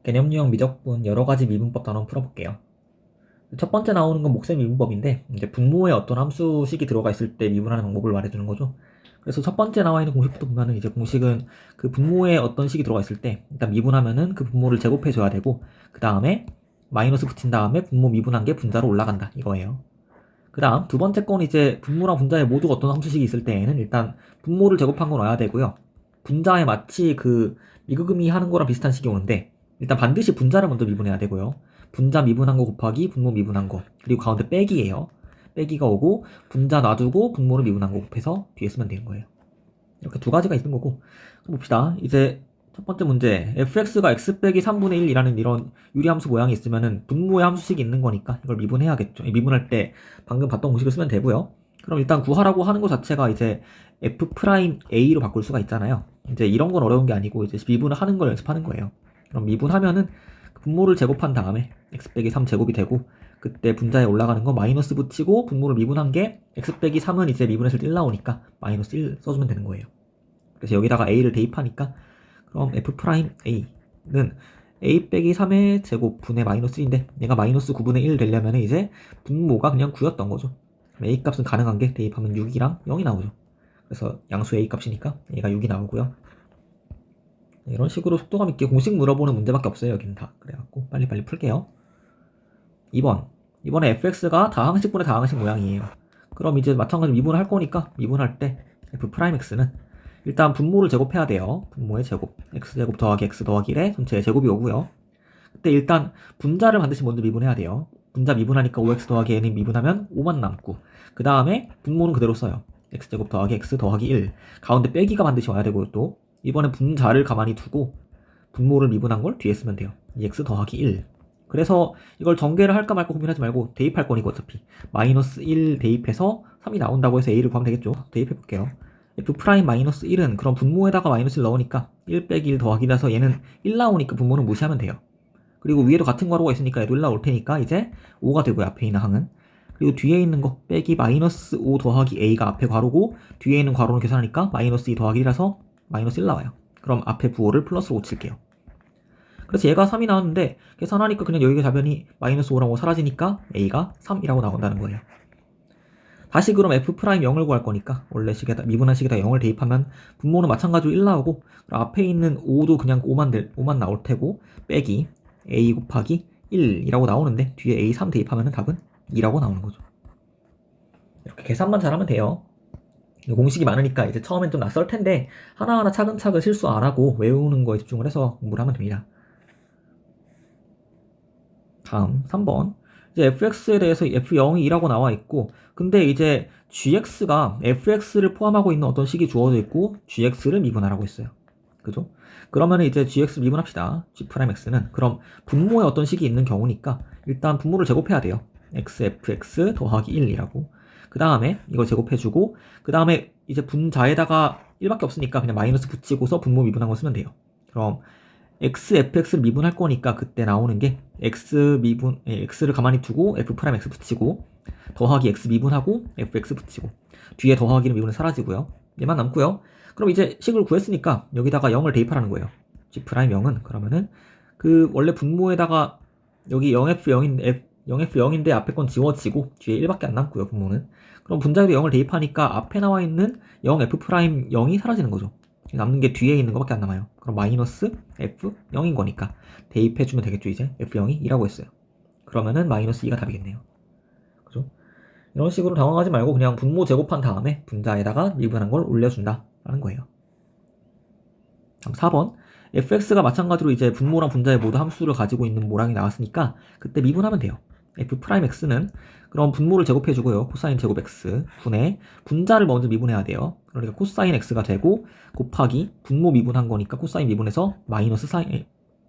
개념 유형 미적분 여러 가지 미분법 단원 풀어볼게요. 첫 번째 나오는 건 목셈 미분법인데, 이제 분모에 어떤 함수식이 들어가 있을 때 미분하는 방법을 말해주는 거죠. 그래서 첫 번째 나와 있는 공식부터 보면은, 이제 공식은 그 분모에 어떤 식이 들어가 있을 때 일단 미분하면은 그 분모를 제곱해줘야 되고, 그 다음에 마이너스 붙인 다음에 분모 미분한 게 분자로 올라간다 이거예요. 그 다음 두 번째 건 이제 분모랑 분자에 모두 어떤 함수식이 있을 때에는 일단 분모를 제곱한 건 와야 되고요. 분자에 마치 그 미그금이 하는 거랑 비슷한 식이 오는데, 일단 반드시 분자를 먼저 미분해야 되고요. 분자 미분한 거 곱하기 분모 미분한 거, 그리고 가운데 빼기예요. 빼기가 오고 분자 놔두고 분모를 미분한 거 곱해서 뒤에 쓰면 되는 거예요. 이렇게 두 가지가 있는 거고. 그럼 봅시다. 이제 첫 번째 문제, fx가 x 빼기 3분의 1이라는 이런 유리함수 모양이 있으면은 분모의 함수식이 있는 거니까 이걸 미분해야겠죠. 미분할 때 방금 봤던 공식을 쓰면 되고요. 그럼 일단 구하라고 하는 것 자체가 이제 f'a로 바꿀 수가 있잖아요. 이제 이런 건 어려운 게 아니고 이제 미분을 하는 걸 연습하는 거예요. 그럼 미분하면은 분모를 제곱한 다음에 x 빼기 3 제곱이 되고, 그때 분자에 올라가는 거 마이너스 붙이고 분모를 미분한 게 x 빼기 3은 이제 미분했을 때 1 나오니까 마이너스 1 써주면 되는 거예요. 그래서 여기다가 a를 대입하니까, 그럼 f'a는 a 빼기 3의 제곱 분의 마이너스 1인데 얘가 마이너스 9분의 1 되려면 이제 분모가 그냥 9였던 거죠. a 값은 가능한 게 대입하면 6이랑 0이 나오죠. 그래서 양수 a 값이니까 얘가 6이 나오고요. 이런 식으로 속도감 있게 공식 물어보는 문제밖에 없어요. 여기는 다. 그래갖고 빨리빨리 풀게요. 2번. 이번에 fx가 다항식분의 다항식 모양이에요. 그럼 이제 마찬가지로 미분을 할 거니까 미분할 때 f'x는 일단 분모를 제곱해야 돼요. 분모의 제곱. x제곱 더하기 x 더하기 1의 전체의 제곱이 오고요. 그때 일단 분자를 반드시 먼저 미분해야 돼요. 분자 미분하니까 5x 더하기 n이 미분하면 5만 남고, 그 다음에 분모는 그대로 써요. x제곱 더하기 x 더하기 1. 가운데 빼기가 반드시 와야 되고, 또 이번에 분자를 가만히 두고 분모를 미분한 걸 뒤에 쓰면 돼요. 2x 더하기 1. 그래서 이걸 전개를 할까 말까 고민하지 말고 대입할 거니까 어차피 마이너스 1 대입해서 3이 나온다고 해서 a를 구하면 되겠죠. 대입해 볼게요. f'-1은 그럼 분모에다가 마이너스 1 넣으니까 1 빼기 1 더하기 1이라서 얘는 1 나오니까 분모는 무시하면 돼요. 그리고 위에도 같은 괄호가 있으니까 얘도 1 나올 테니까 이제 5가 되고요. 앞에 있는 항은. 그리고 뒤에 있는 거 빼기 마이너스 5 더하기 a가 앞에 괄호고, 뒤에 있는 괄호는 계산하니까 마이너스 2 더하기 1이라서 마이너스 1 나와요. 그럼 앞에 부호를 플러스로 고칠게요. 그래서 얘가 3이 나왔는데 계산하니까 그냥 여기가 답변이 마이너스 5라고 사라지니까 a가 3이라고 나온다는 거예요. 다시 그럼 f'0을 구할 거니까 원래 식에다 미분한 식에다 0을 대입하면 분모는 마찬가지로 1 나오고, 앞에 있는 5도 그냥 5만 나올 테고, 빼기 a 곱하기 1이라고 나오는데 뒤에 a 3 대입하면 답은 2라고 나오는 거죠. 이렇게 계산만 잘하면 돼요. 공식이 많으니까 이제 처음엔 좀 낯설 텐데 하나하나 차근차근 실수 안 하고 외우는 거에 집중을 해서 공부를 하면 됩니다. 다음 3번. 이제 fx에 대해서 f0이 2라고 나와 있고, 근데 이제 gx가 fx를 포함하고 있는 어떤 식이 주어져 있고 gx를 미분하라고 했어요. 그죠? 그러면 이제 gx 미분합시다. g'x는 그럼 분모에 어떤 식이 있는 경우니까 일단 분모를 제곱해야 돼요. xfx 더하기 1이라고. 그 다음에 이걸 제곱해주고, 그 다음에 이제 분자에다가 1밖에 없으니까 그냥 마이너스 붙이고서 분모 미분한 거 쓰면 돼요. 그럼 xfx를 미분할 거니까 그때 나오는 게 x를 가만히 두고 f'x 붙이고, 더하기 x 미분하고 fx 붙이고, 뒤에 더하기는 미분은 사라지고요. 얘만 남고요. 그럼 이제 식을 구했으니까 여기다가 0을 대입하라는 거예요. g'0은 그러면은 그 원래 분모에다가 여기 0f0인데 앞에 건 지워지고 뒤에 1밖에 안 남고요. 분모는. 그럼 분자에도 0을 대입하니까 앞에 나와 있는 0f'0이 사라지는 거죠. 남는 게 뒤에 있는 거밖에 안 남아요. 그럼 마이너스 f0인 거니까 대입해주면 되겠죠. 이제 f0이 2라고 했어요. 그러면은 마이너스 2가 답이겠네요. 그죠? 이런 식으로 당황하지 말고 그냥 분모 제곱한 다음에 분자에다가 미분한 걸 올려준다 라는 거예요. 다음 4번. fx가 마찬가지로 이제 분모랑 분자의 모두 함수를 가지고 있는 모양이 나왔으니까 그때 미분하면 돼요. f'x는 그럼 분모를 제곱해주고요. 코사인 제곱 x 분의 분자를 먼저 미분해야 돼요. 그러니까 코사인 x가 되고, 곱하기 분모 미분한 거니까 코사인 미분해서 마이너스 사인,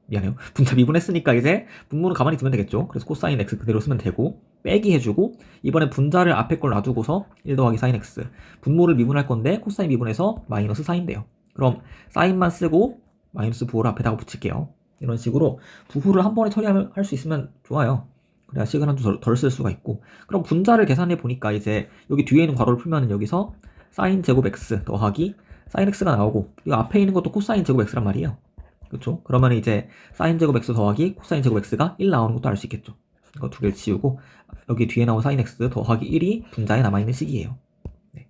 미안해요. 분자 미분했으니까 이제 분모는 가만히 두면 되겠죠. 그래서 코사인 x 그대로 쓰면 되고, 빼기 해주고, 이번에 분자를 앞에 걸 놔두고서 1 더하기 사인 x, 분모를 미분할 건데 코사인 미분해서 마이너스 사인돼요. 그럼 사인만 쓰고 마이너스 부호를 앞에다가 붙일게요. 이런 식으로 부호를 한 번에 처리할 수 있으면 좋아요. 그래야 시간은 좀 덜 쓸 수가 있고. 그럼 분자를 계산해 보니까 이제 여기 뒤에 있는 괄호를 풀면은 여기서 사인 제곱 x 더하기 사인 x가 나오고, 이 앞에 있는 것도 코사인 제곱 x란 말이에요. 그쵸? 그러면 이제 사인 제곱 x 더하기 코사인 제곱 x가 1 나오는 것도 알 수 있겠죠. 이거 두 개를 지우고 여기 뒤에 나온 사인 x 더하기 1이 분자에 남아있는 식이에요. 네.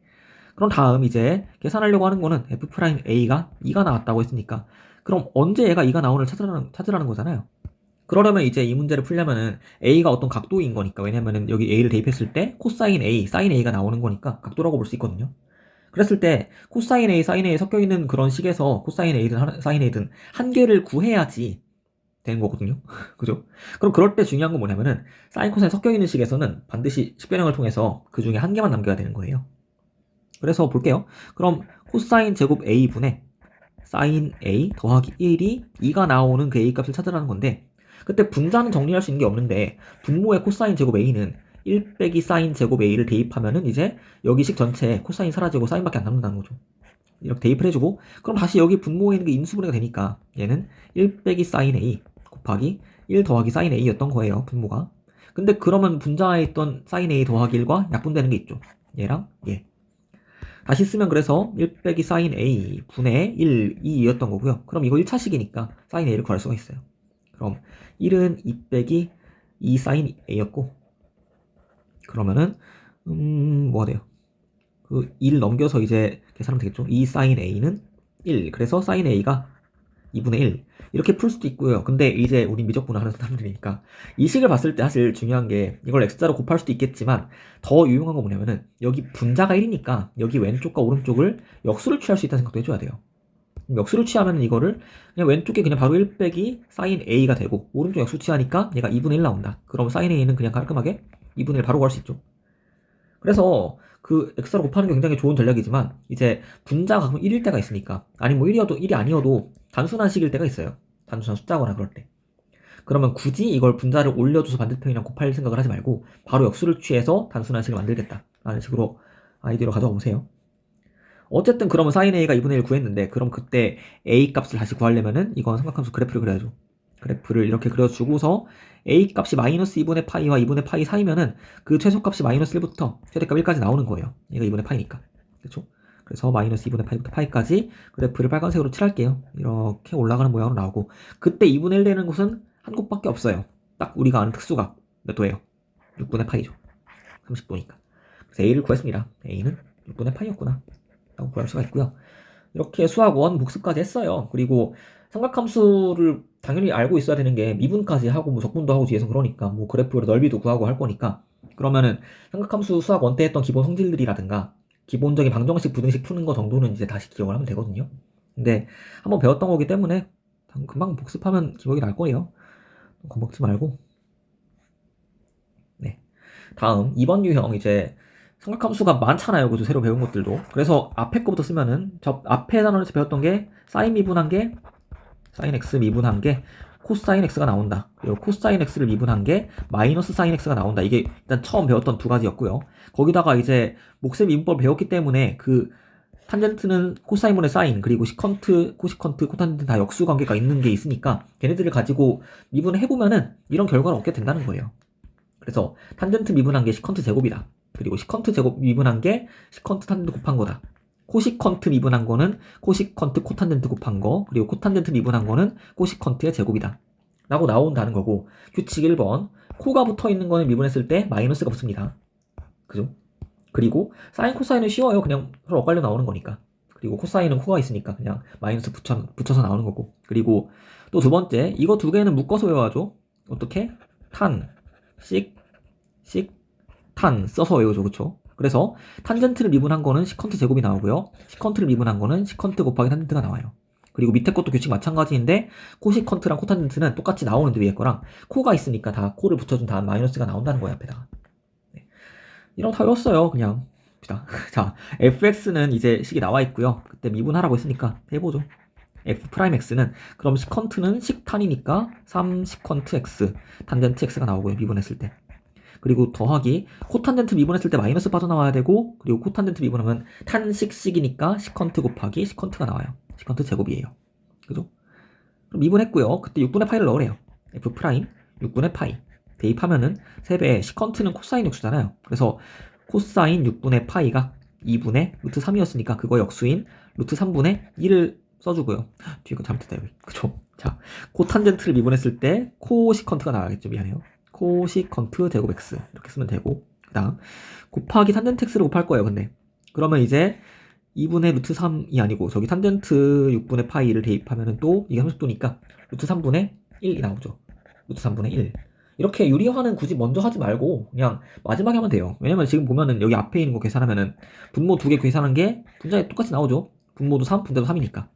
그럼 다음 이제 계산하려고 하는 거는 f'a가 2가 나왔다고 했으니까 그럼 언제 얘가 2가 나오는 찾으라는 거잖아요. 그러려면 이제 이 문제를 풀려면은 a가 어떤 각도인 거니까, 왜냐면은 여기 a를 대입했을 때 코사인 a, 사인 a가 나오는 거니까 각도라고 볼 수 있거든요. 그랬을 때 코사인 a, 사인 a 섞여 있는 그런 식에서 코사인 a든 사인 a든 한 개를 구해야지 되는 거거든요. 그죠? 그럼 그럴 때 중요한 건 뭐냐면은 사인 코사인 섞여 있는 식에서는 반드시 식변형을 통해서 그 중에 한 개만 남겨야 되는 거예요. 그래서 볼게요. 그럼 코사인 제곱 a분의 사인 a 더하기 1이 2가 나오는 그 a 값을 찾으라는 건데, 그때 분자는 정리할 수 있는 게 없는데 분모의 코사인 제곱 a는 1 빼기 사인 제곱 a를 대입하면은 이제 여기 식 전체에 코사인 사라지고 사인밖에 안 남는다는 거죠. 이렇게 대입을 해주고, 그럼 다시 여기 분모에 있는 게 인수분해가 되니까 얘는 1 빼기 사인 a 곱하기 1 더하기 사인 a였던 거예요, 분모가. 근데 그러면 분자에 있던 사인 a 더하기 1과 약분되는 게 있죠. 얘랑 얘. 다시 쓰면 그래서 1 빼기 사인 a 분의 1, 2였던 거고요. 그럼 이거 1차식이니까 사인 a를 구할 수가 있어요. 그럼 1은 2 빼기 2 사인 a였고, 그러면은 뭐가 돼요? 그 1 넘겨서 이제 계산하면 되겠죠. 2 사인 a는 1. 그래서 사인 a가 2분의 1. 이렇게 풀 수도 있고요. 근데 이제 우린 미적분을 하는 사람들이니까 이 식을 봤을 때 사실 중요한 게, 이걸 x자로 곱할 수도 있겠지만 더 유용한 건 뭐냐면은 여기 분자가 1이니까 여기 왼쪽과 오른쪽을 역수를 취할 수 있다는 생각도 해줘야 돼요. 역수를 취하면 이거를 그냥 왼쪽에 그냥 바로 1 빼기 사인 a가 되고, 오른쪽 역수 취하니까 얘가 2분의 1 나온다. 그럼 사인 a는 그냥 깔끔하게 2분의 1 바로 구할 수 있죠. 그래서 그 x로 곱하는 게 굉장히 좋은 전략이지만, 이제 분자가 가끔 1일 때가 있으니까, 아니 뭐 1이 아니어도 단순한 식일 때가 있어요. 단순한 숫자거나 그럴 때. 그러면 굳이 이걸 분자를 올려줘서 반대편이랑 곱할 생각을 하지 말고 바로 역수를 취해서 단순한 식을 만들겠다 라는 식으로 아이디어로 가져가 보세요. 어쨌든 그러면 sin a가 2분의 1 구했는데, 그럼 그때 a 값을 다시 구하려면은 이건 삼각함수 그래프를 그려야죠. 그래프를 이렇게 그려주고서 a 값이 마이너스 2분의 파이와 2분의 파이 사이면은 그 최소값이 마이너스 1부터 최대값 1까지 나오는 거예요. 얘가 2분의 파이니까. 그렇죠? 그래서 마이너스 2분의 파이부터 파이까지 그래프를 빨간색으로 칠할게요. 이렇게 올라가는 모양으로 나오고, 그때 2분의 1 되는 곳은 한 곳밖에 없어요. 딱 우리가 아는 특수각 몇 도예요? 6분의 파이죠. 30도니까. 그래서 a를 구했습니다. a는 6분의 파이였구나 라고 구할 수가 있고요. 이렇게 수학 1 복습까지 했어요. 그리고 삼각함수를 당연히 알고 있어야 되는 게 미분까지 하고 뭐 적분도 하고 뒤에서, 그러니까 뭐 그래프의 넓이도 구하고 할 거니까, 그러면은 삼각함수 수학 1 때 했던 기본 성질들이라든가 기본적인 방정식 부등식 푸는 거 정도는 이제 다시 기억을 하면 되거든요. 근데 한번 배웠던 거기 때문에 금방 복습하면 기억이 날 거예요. 겁먹지 말고. 네. 다음 2번 유형, 이제 삼각함수가 많잖아요. 그죠? 새로 배운 것들도. 그래서 앞에 거부터 쓰면은, 저 앞에 단원에서 배웠던 게 사인 미분한 게 사인 x 미분한 게 코사인 x가 나온다. 그리고 코사인 x를 미분한 게 마이너스 사인 x가 나온다. 이게 일단 처음 배웠던 두 가지였고요. 거기다가 이제 몫의 미분법을 배웠기 때문에 그 탄젠트는 코사인분의 사인, 그리고 시컨트, 코시컨트, 코탄젠트 다 역수 관계가 있는 게 있으니까 걔네들을 가지고 미분을 해보면은 이런 결과를 얻게 된다는 거예요. 그래서 탄젠트 미분한 게 시컨트 제곱이다. 그리고 시컨트 제곱 미분한 게 시컨트 탄젠트 곱한 거다. 코시컨트 미분한 거는 코시컨트 코탄젠트 곱한 거, 그리고 코탄젠트 미분한 거는 코시컨트의 제곱이다 라고 나온다는 거고, 규칙 1번 코가 붙어 있는 거는 미분했을 때 마이너스가 붙습니다. 그죠? 그리고 사인 코사인은 쉬워요. 그냥 서로 엇갈려 나오는 거니까. 그리고 코사인은 코가 있으니까 그냥 마이너스 붙여서 나오는 거고. 그리고 또 두 번째, 이거 두 개는 묶어서 외워야죠. 어떻게? 탄, 탄 써서 외우죠. 그쵸? 그래서 탄젠트를 미분한 거는 시컨트 제곱이 나오고요. 시컨트를 미분한 거는 시컨트 곱하기 탄젠트가 나와요. 그리고 밑에 것도 규칙 마찬가지인데 코시컨트랑 코탄젠트는 똑같이 나오는데, 위에 거랑 코가 있으니까 다 코를 붙여준 다음 마이너스가 나온다는 거야, 앞에다가. 네. 이런 거 다 외웠어요. 그냥 자, fx는 이제 식이 나와 있고요. 그때 미분하라고 했으니까 해보죠. f'x는 그럼 시컨트는 식탄이니까 3 시컨트 x 탄젠트 x가 나오고요. 미분했을 때. 그리고 더하기 코탄젠트 미분했을 때 마이너스 빠져나와야 되고, 그리고 코탄젠트 미분하면 탄식식이니까 시컨트 곱하기 시컨트가 나와요. 시컨트 제곱이에요. 그죠? 그럼 미분했고요. 그때 6분의 파이를 넣으래요. f 프라임 6분의 파이 대입하면은 3배, 시컨트는 코사인 역수잖아요. 그래서 코사인 6분의 파이가 2분의 루트 3이었으니까 그거 역수인 루트 3분의 1을 써주고요. 뒤에 거 잘못했다 여기. 그쵸? 자, 코탄젠트를 미분했을 때 코시컨트가 나와야겠죠. 미안해요. 코시컨트 제곱 x 이렇게 쓰면 되고, 그 다음 곱하기 탄젠트 x를 곱할 거예요. 근데 그러면 이제 2분의 루트 3이 아니고 저기 탄젠트 6분의 파이를 대입하면은 또 이게 30도니까 루트 3분의 1이 나오죠. 루트 3분의 1. 이렇게 유리화는 굳이 먼저 하지 말고 그냥 마지막에 하면 돼요. 왜냐면 지금 보면은 여기 앞에 있는 거 계산하면은 분모 두 개 계산한 게 분자에 똑같이 나오죠. 분모도 3, 분자도 3이니까.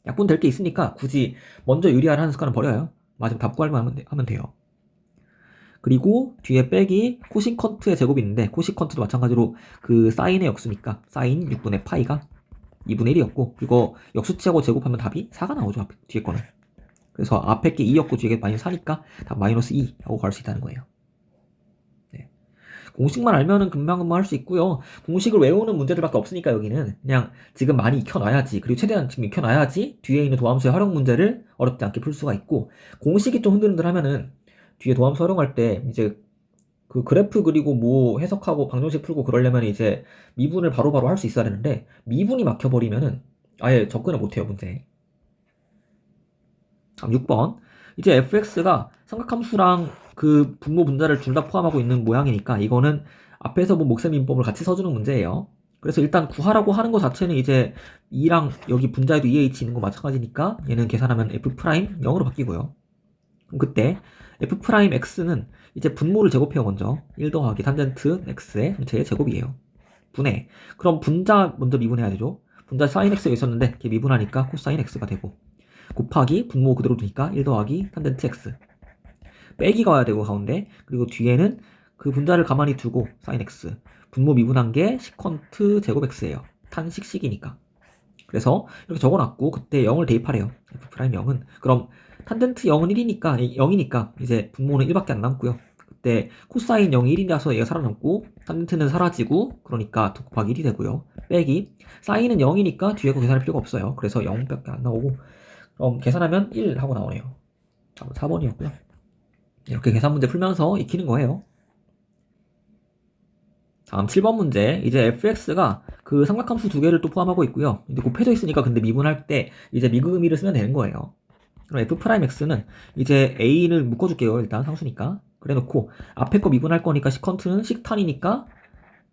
약분 될 게 있으니까 굳이 먼저 유리화를 하는 습관은 버려요. 마지막 답 구하기만 하면 돼요. 그리고 뒤에 빼기 코시컨트의 제곱이 있는데 코시컨트도 마찬가지로 그 사인의 역수니까 사인 6분의 파이가 2분의 1이었고 이거 역수치하고 제곱하면 답이 4가 나오죠. 뒤에 거는. 그래서 앞에 게 2였고 뒤에 게 마이너스 4니까 답 마이너스 2라고 갈 수 있다는 거예요. 네. 공식만 알면은 금방금방 할 수 있고요. 공식을 외우는 문제들밖에 없으니까 여기는 그냥 지금 많이 익혀놔야지, 그리고 최대한 지금 익혀놔야지 뒤에 있는 도함수의 활용 문제를 어렵지 않게 풀 수가 있고, 공식이 좀 흔들흔들하면은 뒤에 도함수 활용할 때 이제 그 그래프 그리고 뭐 해석하고 방정식 풀고 그러려면 이제 미분을 바로바로 할 수 있어야 되는데 미분이 막혀버리면은 아예 접근을 못해요, 문제에. 다음 6번. 이제 fx가 삼각함수랑 그 분모 분자를 둘 다 포함하고 있는 모양이니까 이거는 앞에서 본 목셈 민법을 같이 써주는 문제예요. 그래서 일단 구하라고 하는 것 자체는 이제 2랑 여기 분자에도 2h 있는 거 마찬가지니까 얘는 계산하면 f' 0으로 바뀌고요. 그럼 그때 f'x는 이제 분모를 제곱해요. 먼저 1 더하기 탄젠트 x의 전체의 제곱이에요. 분해. 그럼 분자 먼저 미분해야 되죠. 분자 sin x가 있었는데 이렇게 미분하니까 코사인 x가 되고, 곱하기 분모 그대로 두니까 1 더하기 탄젠트 x, 빼기가 와야 되고 가운데, 그리고 뒤에는 그 분자를 가만히 두고 sin x, 분모 미분한 게 시컨트 제곱 x예요. 탄식식이니까. 그래서 이렇게 적어놨고 그때 0을 대입하래요. f'0은 그럼 탄젠트 0은 1이니까 0이니까 이제 분모는 1밖에 안 남고요. 그때 코사인 0이 1이라서 얘가 살아남고 탄젠트는 사라지고 그러니까 곱하기 1이 되고요. 빼기 사인은 0이니까 뒤에 거 계산할 필요가 없어요. 그래서 0밖에 안 나오고, 그럼 계산하면 1 하고 나오네요. 4번이었고요. 이렇게 계산 문제 풀면서 익히는 거예요. 다음 7번 문제. 이제 fx가 그 삼각함수 두 개를 또 포함하고 있고요. 근데 곱해져 있으니까 근데 미분할 때 이제 미분의미를 쓰면 되는 거예요. 그럼 f'x는 이제 a를 묶어줄게요. 일단 상수니까. 그래 놓고 앞에 거 미분할 거니까 시컨트는 식탄이니까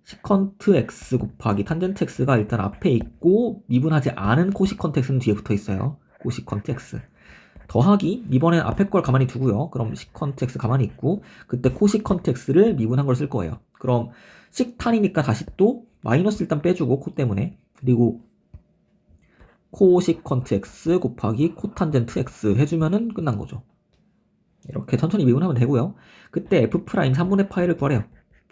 시컨트 x 곱하기 탄젠트 x가 일단 앞에 있고 미분하지 않은 코시컨트 x는 뒤에 붙어 있어요. 코시컨트 x. 더하기 이번엔 앞에 걸 가만히 두고요. 그럼 시컨트 x 가만히 있고 그때 코시컨트 x를 미분한 걸 쓸 거예요. 그럼 식탄이니까 다시 또 마이너스 일단 빼주고 코 때문에, 그리고 코시컨트 x 곱하기 코탄젠트 x 해주면은 끝난 거죠. 이렇게 천천히 미분하면 되고요. 그때 f' 3분의 파이를 구하래요.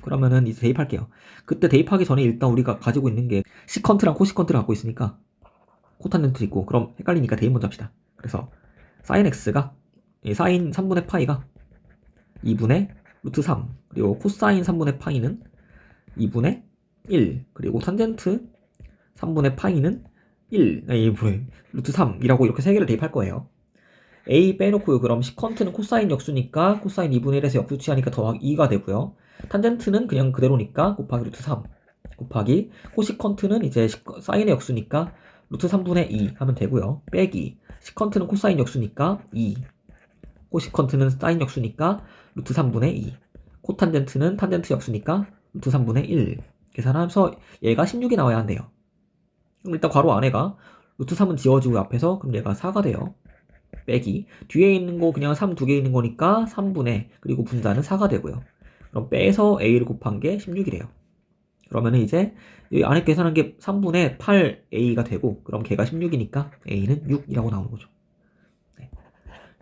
그러면은 이제 대입할게요. 그때 대입하기 전에 일단 우리가 가지고 있는 게 시컨트랑 코시컨트를 갖고 있으니까 코탄젠트 있고, 그럼 헷갈리니까 대입 먼저 합시다. 그래서 sin x가 sin 3분의 파이가 2분의 루트 3, 그리고 코사인 3분의 파이는 2분의 1, 그리고 탄젠트 3분의 파이는 1, 루트 3이라고 이렇게 세 개를 대입할 거예요. a 빼놓고요. 그럼 시컨트는 코사인 역수니까 코사인 2분의 1에서 역수치하니까 더하기 2가 되고요. 탄젠트는 그냥 그대로니까 곱하기 루트 3 곱하기 코시컨트는 이제 사인의 역수니까 루트 3분의 2 하면 되고요. 빼기 시컨트는 코사인 역수니까 2, 코시컨트는 사인 역수니까 루트 3분의 2, 코탄젠트는 탄젠트 역수니까 루트 3분의 1 계산하면서 얘가 16이 나와야 한대요. 그럼 일단 괄호 안에가 루트 3은 지워지고 앞에서, 그럼 얘가 4가 돼요. 빼기 뒤에 있는 거 그냥 3 두 개 있는 거니까 3분의, 그리고 분자는 4가 되고요. 그럼 빼서 a를 곱한 게 16이래요. 그러면은 이제 여기 안에 계산한 게 3분의 8a가 되고, 그럼 걔가 16이니까 a는 6이라고 나오는 거죠. 네.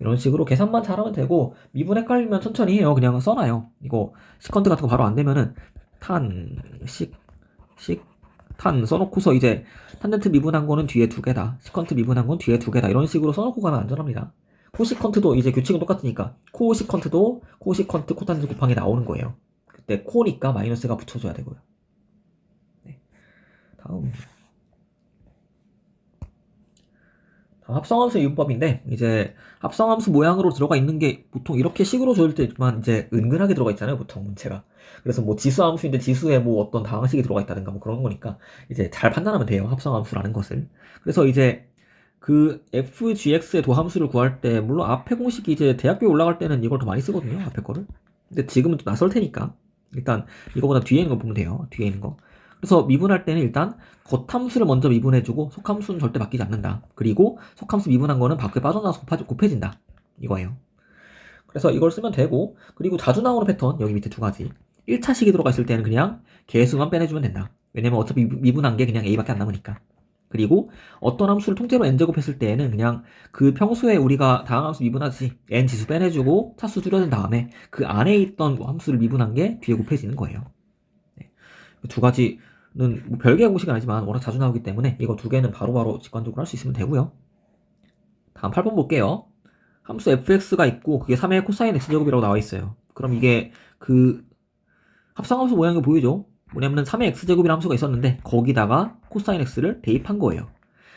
이런 식으로 계산만 잘하면 되고, 미분 헷갈리면 천천히 해요. 그냥 써놔요. 이거 시컨트 같은 거 바로 안 되면은 탄 써놓고서 이제 탄젠트 미분한 거는 뒤에 두 개다, 시컨트 미분한 건 뒤에 두 개다, 이런 식으로 써놓고 가면 안전합니다. 코시컨트도 이제 규칙은 똑같으니까 코시컨트도 코시컨트 코탄젠트 곱하기 나오는 거예요. 그때 코니까 마이너스가 붙여줘야 되고요. 네. 다음 합성함수 이분법인데, 이제 합성함수 모양으로 들어가 있는 게 보통 이렇게 식으로 줘줄 때만 이제 은근하게 들어가 있잖아요, 보통 문제가. 그래서 뭐 지수함수인데 지수에 뭐 어떤 다항식이 들어가 있다든가 뭐 그런 거니까 이제 잘 판단하면 돼요, 합성함수라는 것을. 그래서 이제 그 fgx의 도함수를 구할 때 물론 앞에 공식이 이제 대학교에 올라갈 때는 이걸 더 많이 쓰거든요. 앞에 거를. 근데 지금은 좀 낯설 테니까 일단 이거보다 뒤에 있는 거 보면 돼요. 뒤에 있는 거. 그래서 미분할 때는 일단 겉함수를 먼저 미분해주고 속함수는 절대 바뀌지 않는다. 그리고 속함수 미분한 거는 밖에 빠져나와서 곱해진다. 이거예요. 그래서 이걸 쓰면 되고, 그리고 자주 나오는 패턴 여기 밑에 두 가지. 1차식이 들어가 있을 때는 그냥 개수만 빼내주면 된다. 왜냐면 어차피 미분한 게 그냥 a밖에 안 남으니까. 그리고 어떤 함수를 통째로 n제곱했을 때에는 그냥 그 평소에 우리가 다항 함수 미분하듯이 n 지수 빼내주고 차수 줄여준 다음에 그 안에 있던 함수를 미분한 게 뒤에 곱해지는 거예요. 네. 두 가지는 뭐 별개의 공식은 아니지만 워낙 자주 나오기 때문에 이거 두 개는 바로바로 직관적으로 할 수 있으면 되고요. 다음 8번 볼게요. 함수 fx가 있고 그게 3의 코사인 x제곱이라고 나와 있어요. 그럼 이게 그 합성함수 모양이 보이죠? 뭐냐면은 3의 x제곱이라는 함수가 있었는데 거기다가 코사인 x를 대입한 거예요.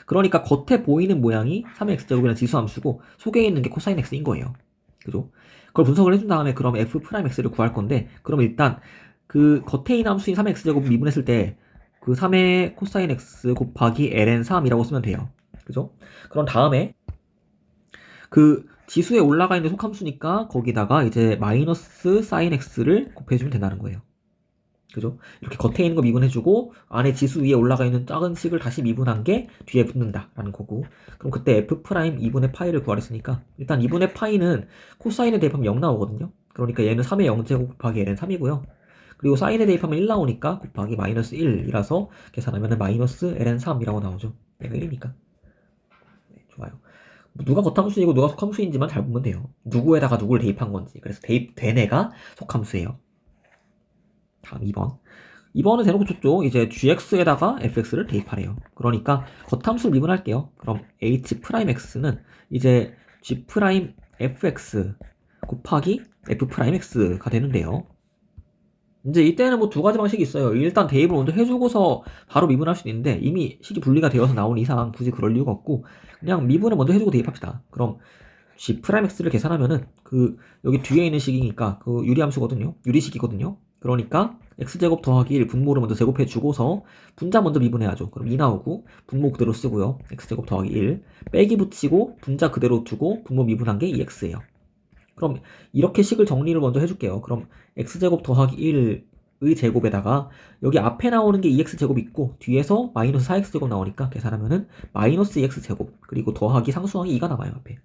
그러니까 겉에 보이는 모양이 3의 x제곱이라는 지수함수고 속에 있는 게 코사인 x인 거예요. 그죠? 그걸 분석을 해준 다음에 그럼 f'x를 구할 건데 그럼 일단 그 겉에 있는 함수인 3의 x제곱 미분했을 때 그 3의 코사인 x 곱하기 ln3이라고 쓰면 돼요. 그죠? 그럼 다음에 그 지수에 올라가 있는 속함수니까 거기다가 이제 마이너스 사인 x를 곱해주면 된다는 거예요. 그죠? 이렇게 겉에 있는 거 미분해주고 안에 지수 위에 올라가 있는 작은 식을 다시 미분한 게 뒤에 붙는다라는 거고. 그럼 그때 f 프라임 2분의 파이를 구하랬으니까 일단 2분의 파이는 코사인에 대입하면 0 나오거든요. 그러니까 얘는 3의 0제곱 곱하기 얘는 3이고요. 그리고 사인에 대입하면 1 나오니까 곱하기 마이너스 1이라서 계산하면 마이너스 ln3이라고 나오죠. 얘가 1이니까. 네, 좋아요. 누가 겉함수이고 누가 속함수인지만 잘 보면 돼요. 누구에다가 누구를 대입한 건지. 그래서 대입된 애가 속함수예요. 다음 2번. 2번은 대놓고 줬죠. 이제 gx에다가 fx를 대입하래요. 그러니까 겉함수를 미분할게요. 그럼 h'x는 이제 g'fx 곱하기 f'x가 되는데요. 이제 이때는 뭐 두 가지 방식이 있어요. 일단 대입을 먼저 해주고서 바로 미분할 수도 있는데 이미 식이 분리가 되어서 나온 이상 굳이 그럴 이유가 없고 그냥 미분을 먼저 해주고 대입합시다. 그럼 g'x를 계산하면은 그 여기 뒤에 있는 식이니까 그 유리함수거든요. 유리식이거든요. 그러니까 x제곱 더하기 1 분모를 먼저 제곱해 주고서 분자 먼저 미분해야죠. 그럼 2 나오고 분모 그대로 쓰고요. x제곱 더하기 1 빼기 붙이고 분자 그대로 두고 분모 미분한 게 2x예요. 그럼 이렇게 식을 정리를 먼저 해줄게요. 그럼 x제곱 더하기 1의 제곱에다가 여기 앞에 나오는 게 2x제곱 있고 뒤에서 마이너스 4x제곱 나오니까 계산하면은 마이너스 2x제곱 그리고 더하기 상수항이 2가 남아요. 앞에.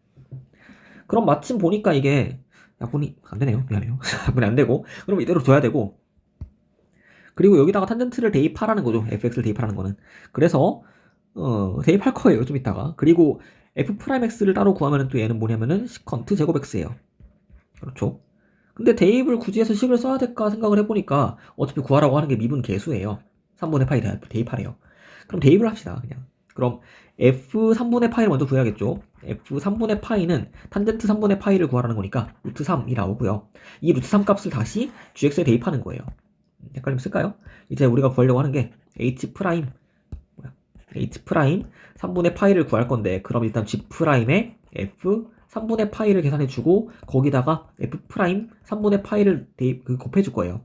그럼 마침 보니까 이게 약분이 안 되네요. 미안해요. 약분이 안 되고 그럼 이대로 둬야 되고 그리고 여기다가 탄젠트를 대입하라는 거죠. fx를 대입하라는 거는. 그래서 대입할 거예요. 좀 이따가. 그리고 f'x를 따로 구하면 또 얘는 뭐냐면은 시컨트 제곱 x예요. 그렇죠. 근데 대입을 굳이 해서 식을 써야 될까 생각을 해보니까 어차피 구하라고 하는 게 미분 계수예요. 3분의 파이 대입하래요. 그럼 대입을 합시다. 그냥. 그럼 f 3분의 파이를 먼저 구해야겠죠. f 3분의 파이는 탄젠트 3분의 파이를 구하라는 거니까 루트 3이 나오고요. 이 루트 3 값을 다시 gx에 대입하는 거예요. 헷갈리면 쓸까요? 이제 우리가 구하려고 하는 게 h 프라임 3분의 파이를 구할 건데 그럼 일단 g 프라임에 f 3분의 파이를 계산해주고 거기다가 f 프라임 3분의 파이를 곱해줄 거예요.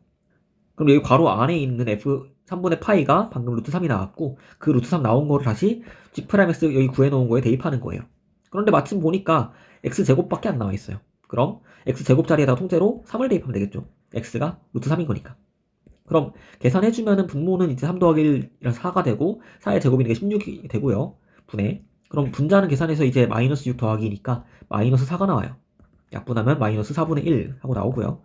그럼 여기 괄호 안에 있는 f 3분의 파이가 방금 루트 3이 나왔고 그 루트 3 나온 거를 다시 g 프라임 x 여기 구해놓은 거에 대입하는 거예요. 그런데 마침 보니까 x제곱밖에 안 나와 있어요. 그럼 x제곱 자리에다가 통째로 3을 대입하면 되겠죠. x가 루트 3인 거니까. 그럼 계산해주면은 분모는 이제 3 더하기 1이라서 4가 되고 4의 제곱이니까 16이 되고요. 분해. 그럼 분자는 계산해서 이제 마이너스 6 더하기니까 마이너스 4가 나와요. 약분하면 마이너스 4분의 1 하고 나오고요.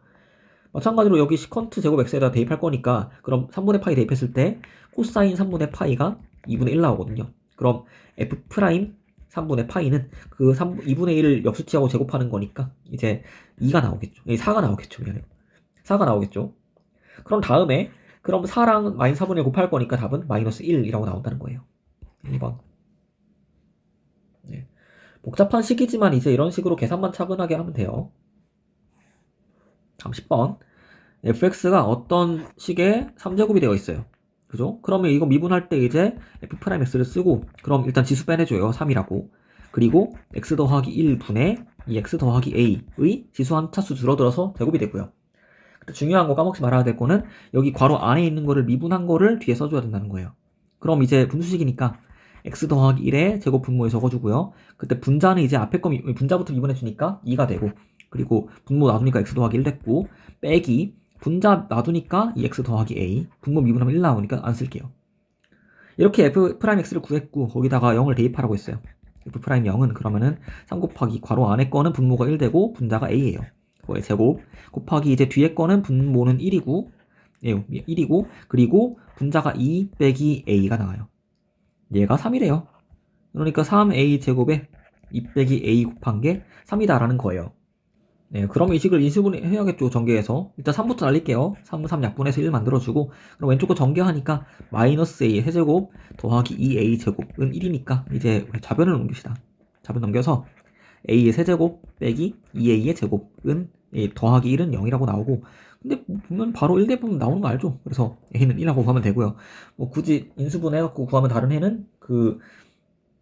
마찬가지로 여기 시컨트 제곱 x에다 대입할 거니까 그럼 3분의 파이 대입했을 때 코사인 3분의 파이가 2분의 1 나오거든요. 그럼 f 프라임 3분의 파이는 그 2분의 1을 역수치하고 제곱하는 거니까 이제 2가 나오겠죠. 4가 나오겠죠. 미안해요. 4가 나오겠죠. 그럼 다음에 그럼 4랑 마이너스 4분의 1 곱할 거니까 답은 마이너스 1이라고 나온다는 거예요. 1번. 네. 복잡한 식이지만 이제 이런 식으로 계산만 차분하게 하면 돼요. 다음 10번. fx가 어떤 식의 3제곱이 되어 있어요. 그죠? 그러면 이거 미분할 때 이제 f'x를 쓰고 그럼 일단 지수 빼내줘요. 3이라고. 그리고 x 더하기 1분의 이 x 더하기 a의 지수 한 차수 줄어들어서 제곱이 되고요. 중요한 거 까먹지 말아야 될 거는 여기 괄호 안에 있는 거를 미분한 거를 뒤에 써줘야 된다는 거예요. 그럼 이제 분수식이니까 x 더하기 1의 제곱 분모에 적어주고요. 그때 분자는 이제 앞에 거 분자부터 미분해주니까 2가 되고, 그리고 분모 놔두니까 x 더하기 1 됐고, 빼기 분자 놔두니까 2x 더하기 a, 분모 미분하면 1 나오니까 안 쓸게요. 이렇게 f'x를 구했고 거기다가 0을 대입하라고 했어요. f'0은 그러면은 3 곱하기 괄호 안에 거는 분모가 1 되고 분자가 a예요. 그거의 제곱 곱하기 이제 뒤에 거는 분모는 1이고 1이고 그리고 분자가 2 빼기 a가 나와요. 얘가 3이래요. 그러니까 3a 제곱에 2 빼기 a 곱한 게 3이다 라는 거예요. 네, 그럼 이 식을 인수분해해야겠죠. 전개해서 일단 3부터 날릴게요. 3, 3 약분해서 1 만들어주고, 그럼 왼쪽 거 전개하니까 마이너스 a 세제곱 더하기 2a 제곱은 1이니까 이제 좌변을 넘깁시다. 좌변 넘겨서 a의 세제곱 빼기 2a의 제곱은 더하기 1은 0이라고 나오고, 근데 보면 바로 1 대보면 나오는 거 알죠? 그래서 a는 1하고 구하면 되고요. 뭐 굳이 인수분해해갖고 구하면 다른 해는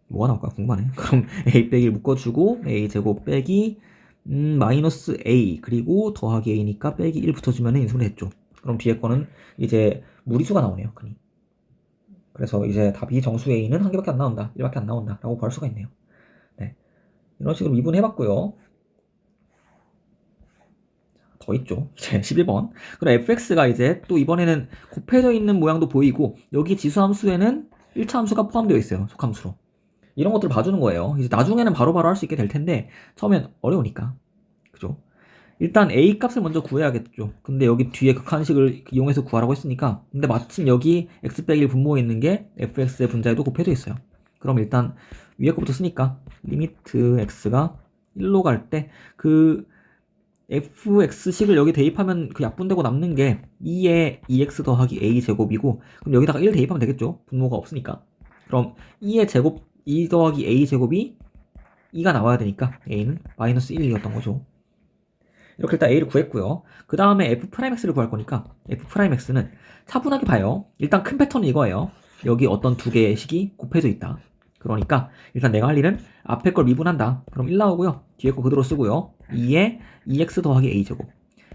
뭐가 나올까 궁금하네. 그럼 a 빼기 1 묶어주고 a 제곱 빼기 마이너스 a 그리고 더하기 a니까 빼기 1 붙여주면 인수분해 했죠. 그럼 뒤에 거는 이제 무리수가 나오네요. 그래서 이제 답이 정수 a는 한 개밖에 안 나온다. 1밖에 안 나온다 라고 구할 수가 있네요. 네, 이런 식으로 미분해봤고요. 더 있죠. 이제 11번. 그럼 fx가 이제 또 이번에는 곱해져 있는 모양도 보이고 여기 지수함수에는 1차 함수가 포함되어 있어요. 속함수로. 이런 것들을 봐주는 거예요. 이제 나중에는 바로바로 할 수 있게 될 텐데 처음엔 어려우니까. 그죠? 일단 a 값을 먼저 구해야겠죠. 근데 여기 뒤에 극한식을 이용해서 구하라고 했으니까, 근데 마침 여기 x 빼기 1 분모에 있는 게 fx의 분자에도 곱해져 있어요. 그럼 일단 위에 거부터 쓰니까 리미트 x가 1로 갈 때 그 fx식을 여기 대입하면 그 약분되고 남는 게 2의 2x 더하기 a 제곱이고, 그럼 여기다가 1 대입하면 되겠죠. 분모가 없으니까. 그럼 2의 제곱 2 더하기 a 제곱이 2가 나와야 되니까 a는 마이너스 1이었던 거죠. 이렇게 일단 a를 구했고요. 그 다음에 f'x를 구할 거니까 f'x는 차분하게 봐요. 일단 큰 패턴은 이거예요. 여기 어떤 두 개의 식이 곱해져 있다. 그러니까 일단 내가 할 일은 앞에 걸 미분한다. 그럼 1 나오고요. 뒤에 거 그대로 쓰고요. 2에 2x 더하기 a제곱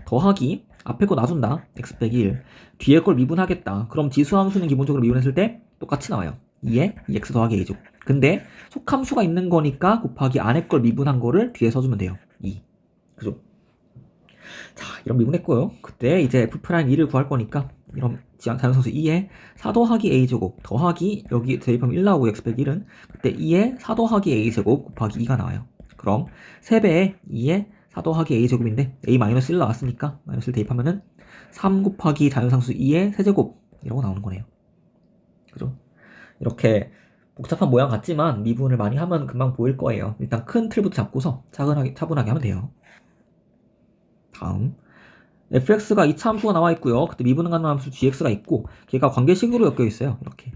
더하기 앞에 거 놔둔다. x 빼기 1 뒤에 걸 미분하겠다. 그럼 지수함수는 기본적으로 미분했을 때 똑같이 나와요. 2에 2x 더하기 a제곱. 근데 속함수가 있는 거니까 곱하기 안에 걸 미분한 거를 뒤에 써주면 돼요. 2. 그죠? 자, 이런 미분했고요. 그때 이제 f'2를 구할 거니까 이런 자연상수 2에 4 더하기 a제곱 더하기 여기 대입하면 1 나오고 x 빼기 1은 그때 2에 4 더하기 a제곱 곱하기 2가 나와요. 그럼 3배에 2에 4 더하기 a제곱인데 a-1 나왔으니까 마이너스 1 대입하면은 3 곱하기 자연상수 2의 세제곱 이라고 나오는 거네요. 그죠? 이렇게 복잡한 모양 같지만 미분을 많이 하면 금방 보일 거예요. 일단 큰 틀부터 잡고서 차분하게 하면 돼요. 다음 fx가 2차 함수가 나와 있고요. 그때 미분을 가능한 함수 gx가 있고 걔가 관계식으로 엮여 있어요. 이렇게.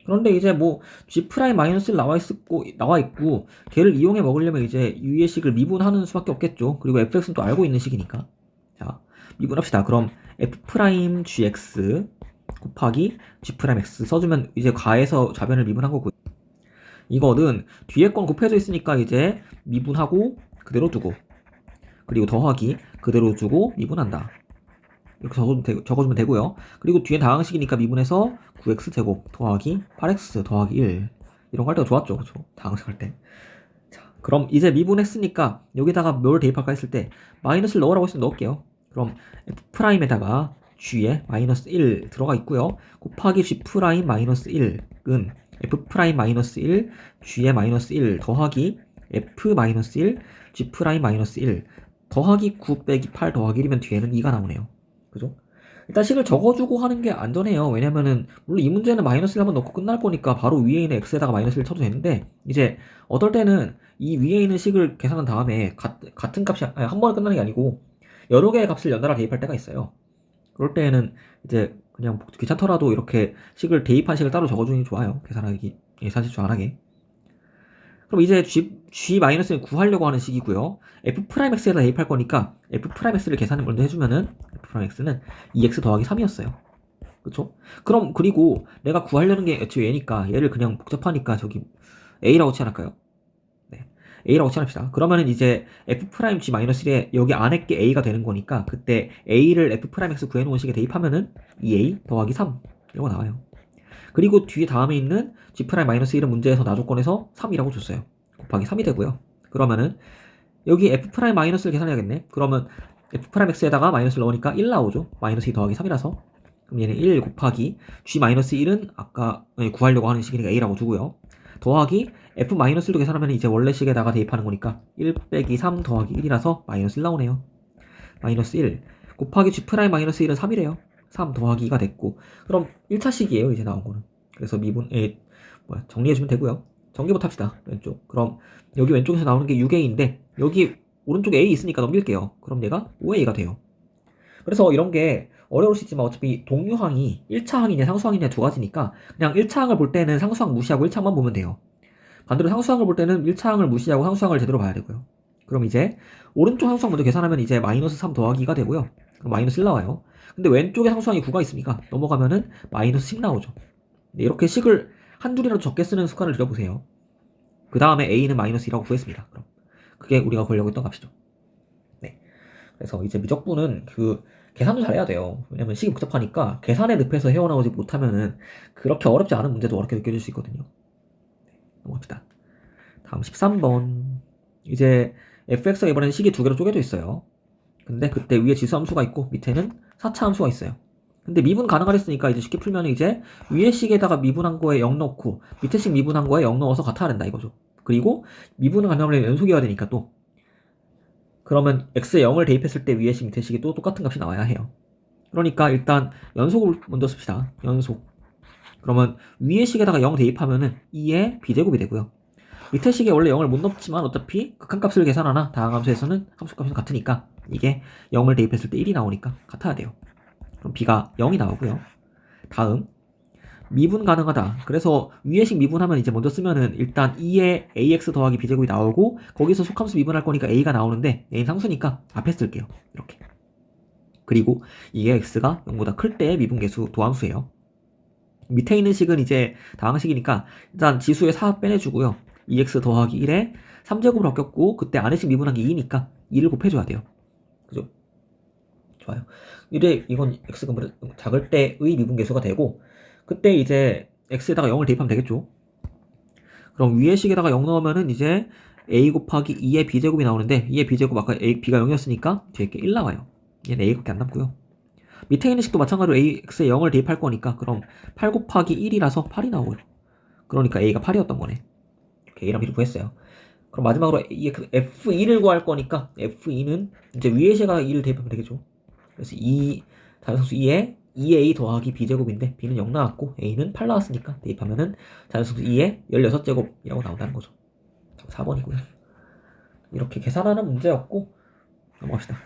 그런데 이제 뭐 g'-1 나와 있고 걔를 이용해 먹으려면 이제 위의 식을 미분하는 수밖에 없겠죠. 그리고 fx는 또 알고 있는 식이니까. 자, 미분합시다. 그럼 f'(gx) 곱하기 g'x 써주면 이제 가에서 좌변을 미분한 거고, 이거는 뒤에 건 곱해져 있으니까 이제 미분하고 그대로 두고, 그리고 더하기 그대로 주고 미분한다. 이렇게 적어주면 되고요. 그리고 뒤에 다항식이니까 미분해서 9x제곱 더하기 8x 더하기 1 이런 거 할 때가 좋았죠. 그쵸? 다항식 할 때. 자, 그럼 이제 미분했으니까 여기다가 뭘 대입할까 했을 때 마이너스를 넣으라고 했으면 넣을게요. 그럼 f'에다가 g에 마이너스 1 들어가 있고요. 곱하기 g' 마이너스 1은 f' 마이너스 1 g에 마이너스 1 더하기 f 마이너스 1 g' 마이너스 1 더하기 9 빼기 8 더하기 1이면 뒤에는 2가 나오네요. 그죠? 일단 식을 적어주고 하는 게 안전해요. 왜냐면은 물론 이 문제는 마이너스를 한번 넣고 끝날 거니까 바로 위에 있는 x에다가 마이너스를 쳐도 되는데, 이제 어떨 때는 이 위에 있는 식을 계산한 다음에 같은 값이 한 번에 끝나는 게 아니고 여러 개의 값을 연달아 대입할 때가 있어요. 그럴 때에는 이제 그냥 귀찮더라도 이렇게 식을 대입한 식을 따로 적어주는 게 좋아요. 예산실수 안 하게. 그럼 이제 g-를 구하려고 하는 식이고요. f'x에다 대입할 거니까 f'x를 계산을 먼저 해주면은 f'x는 2x 더하기 3이었어요. 그쵸? 그럼 그리고 내가 구하려는 게 애초에 얘니까 얘를 그냥 복잡하니까 저기 a라고 치환할까요? 네, a라고 치환합시다. 그러면은 이제 f'g-1에 여기 안에 게 a가 되는 거니까 그때 a를 f'x 구해놓은 식에 대입하면은 2a 더하기 3 이런 거 나와요. 그리고 뒤에 다음에 있는 G'-1은 문제에서 나조건에서 3이라고 줬어요. 곱하기 3이 되고요. 그러면은 여기 F'-를 계산해야겠네. 그러면 F'X에다가 마이너스를 넣으니까 1 나오죠. 마이너스 2 더하기 3이라서. 그럼 얘는 1 곱하기 G-1은 아까 구하려고 하는 식이니까 A라고 두고요. 더하기 F-를 계산하면 이제 원래 식에다가 대입하는 거니까 1 빼기 3 더하기 1이라서 마이너스 1 나오네요. 마이너스 1 곱하기 G'-1은 3이래요. 3 더하기 2가 됐고, 그럼 1차식이에요 이제 나온 거는. 그래서 정리해주면 되고요. 정리부터 합시다. 왼쪽. 그럼 여기 왼쪽에서 나오는 게 6A인데 여기 오른쪽에 A 있으니까 넘길게요. 그럼 얘가 5A가 돼요. 그래서 이런 게 어려울 수 있지만 어차피 동류항이 1차항이냐 상수항이냐 두 가지니까 그냥 1차항을 볼 때는 상수항 무시하고 1차항만 보면 돼요. 반대로 상수항을 볼 때는 1차항을 무시하고 상수항을 제대로 봐야 되고요. 그럼 이제 오른쪽 상수항 먼저 계산하면 이제 마이너스 3 더하기가 되고요. 그럼 마이너스 1 나와요. 근데 왼쪽에 상수항이 9가 있으니까 넘어가면은 마이너스 10 나오죠. 이렇게 식을 한둘이라도 적게 쓰는 습관을 들여보세요. 그 다음에 A는 마이너스 2라고 구했습니다. 그럼 그게 우리가 구하려고 했던 값이죠. 네. 그래서 이제 미적분은 계산도 잘해야 돼요. 왜냐면 식이 복잡하니까 계산의 늪에서 헤어나오지 못하면은 그렇게 어렵지 않은 문제도 어렵게 느껴질 수 있거든요. 네, 넘어갑시다. 다음 13번. 이제 fx가 이번에는 식이 두 개로 쪼개져 있어요. 근데 그때 위에 지수 함수가 있고 밑에는 4차 함수가 있어요. 근데 미분 가능하다 했으니까 이제 쉽게 풀면 이제 위에 식에다가 미분한 거에 0 넣고 밑에 식 미분한 거에 0 넣어서 같아야 된다 이거죠. 그리고 미분을 가능하면 연속이어야 되니까 또 그러면 x에 0을 대입했을 때 위에 식 밑에 식이 또 똑같은 값이 나와야 해요. 그러니까 일단 연속을 먼저 씁시다. 연속. 그러면 위에 식에다가 0 대입하면은 2의 b제곱이 되고요. 밑에 식에 원래 0을 못 넣지만 어차피 극한값을 계산하나 다항함수에서는 함수값이 같으니까 이게 0을 대입했을 때 1이 나오니까 같아야 돼요. 그럼 b가 0이 나오고요. 다음 미분 가능하다. 그래서 위에 식 미분하면 이제 먼저 쓰면은 일단 2의 ax 더하기 b제곱이 나오고 거기서 속함수 미분할 거니까 a가 나오는데 a는 상수니까 앞에 쓸게요. 이렇게. 그리고 이게 x가 0보다 클 때의 미분계수 도함수예요. 밑에 있는 식은 이제 다항식이니까 일단 지수에 4 빼내주고요. 2x 더하기 1에 3제곱을 바뀌었고 그때 안에 식 미분한 게 2니까 2를 곱해줘야 돼요. 그죠? 좋아요. 이건 x가 작을 때의 미분계수가 되고 그때 이제 x에다가 0을 대입하면 되겠죠. 그럼 위에 식에다가 0 넣으면은 이제 a 곱하기 2의 b제곱이 나오는데 2의 b제곱 아까 b가 0이었으니까 뒤에 게 1 나와요. 얘는 a밖에 안 남고요. 밑에 있는 식도 마찬가지로 x에 0을 대입할 거니까 그럼 8 곱하기 1이라서 8이 나오고요. 그러니까 a가 8이었던 거네. 이렇게 a랑 b를 구했어요. 그럼 마지막으로 f2를 구할 거니까 f2는 이제 위에 식에다가 2를 대입하면 되겠죠. 그래서 자연수수 2에 2a 더하기 b제곱인데 b는 0 나왔고 a는 8 나왔으니까 대입하면은 자연수수 2에 16제곱이라고 나온다는 거죠. 4번이고요. 이렇게 계산하는 문제였고 넘어갑시다.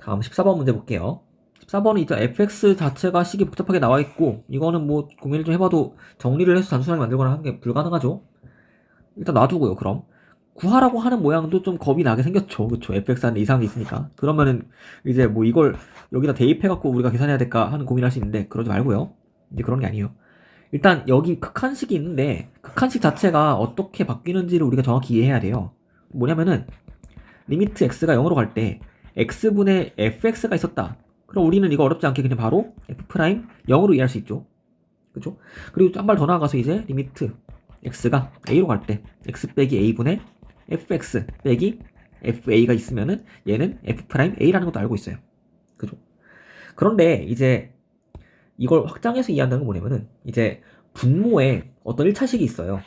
다음 14번 문제 볼게요. 14번은 일단 fx 자체가 식이 복잡하게 나와있고 이거는 뭐 고민을 좀 해봐도 정리를 해서 단순하게 만들거나 하는 게 불가능하죠. 일단 놔두고요. 그럼 구하라고 하는 모양도 좀 겁이 나게 생겼죠. 그쵸? fx 안에 이상이 있으니까. 그러면은 이제 뭐 이걸 여기다 대입해갖고 우리가 계산해야 될까 하는 고민할 수 있는데 그러지 말고요. 이제 그런 게 아니에요. 일단 여기 극한식이 있는데 극한식 자체가 어떻게 바뀌는지를 우리가 정확히 이해해야 돼요. 뭐냐면은 리미트 x가 0으로 갈 때 x분의 fx가 있었다. 그럼 우리는 이거 어렵지 않게 그냥 바로 f' 0으로 이해할 수 있죠. 그쵸? 그리고 한 발 더 나아가서 이제 리미트 x가 a로 갈 때 x 빼기 a분의 fx 빼기 fa가 있으면은 얘는 f'A라는 것도 알고 있어요. 그죠? 그런데 이제 이걸 확장해서 이해한다는 건 뭐냐면은 이제 분모에 어떤 1차식이 있어요.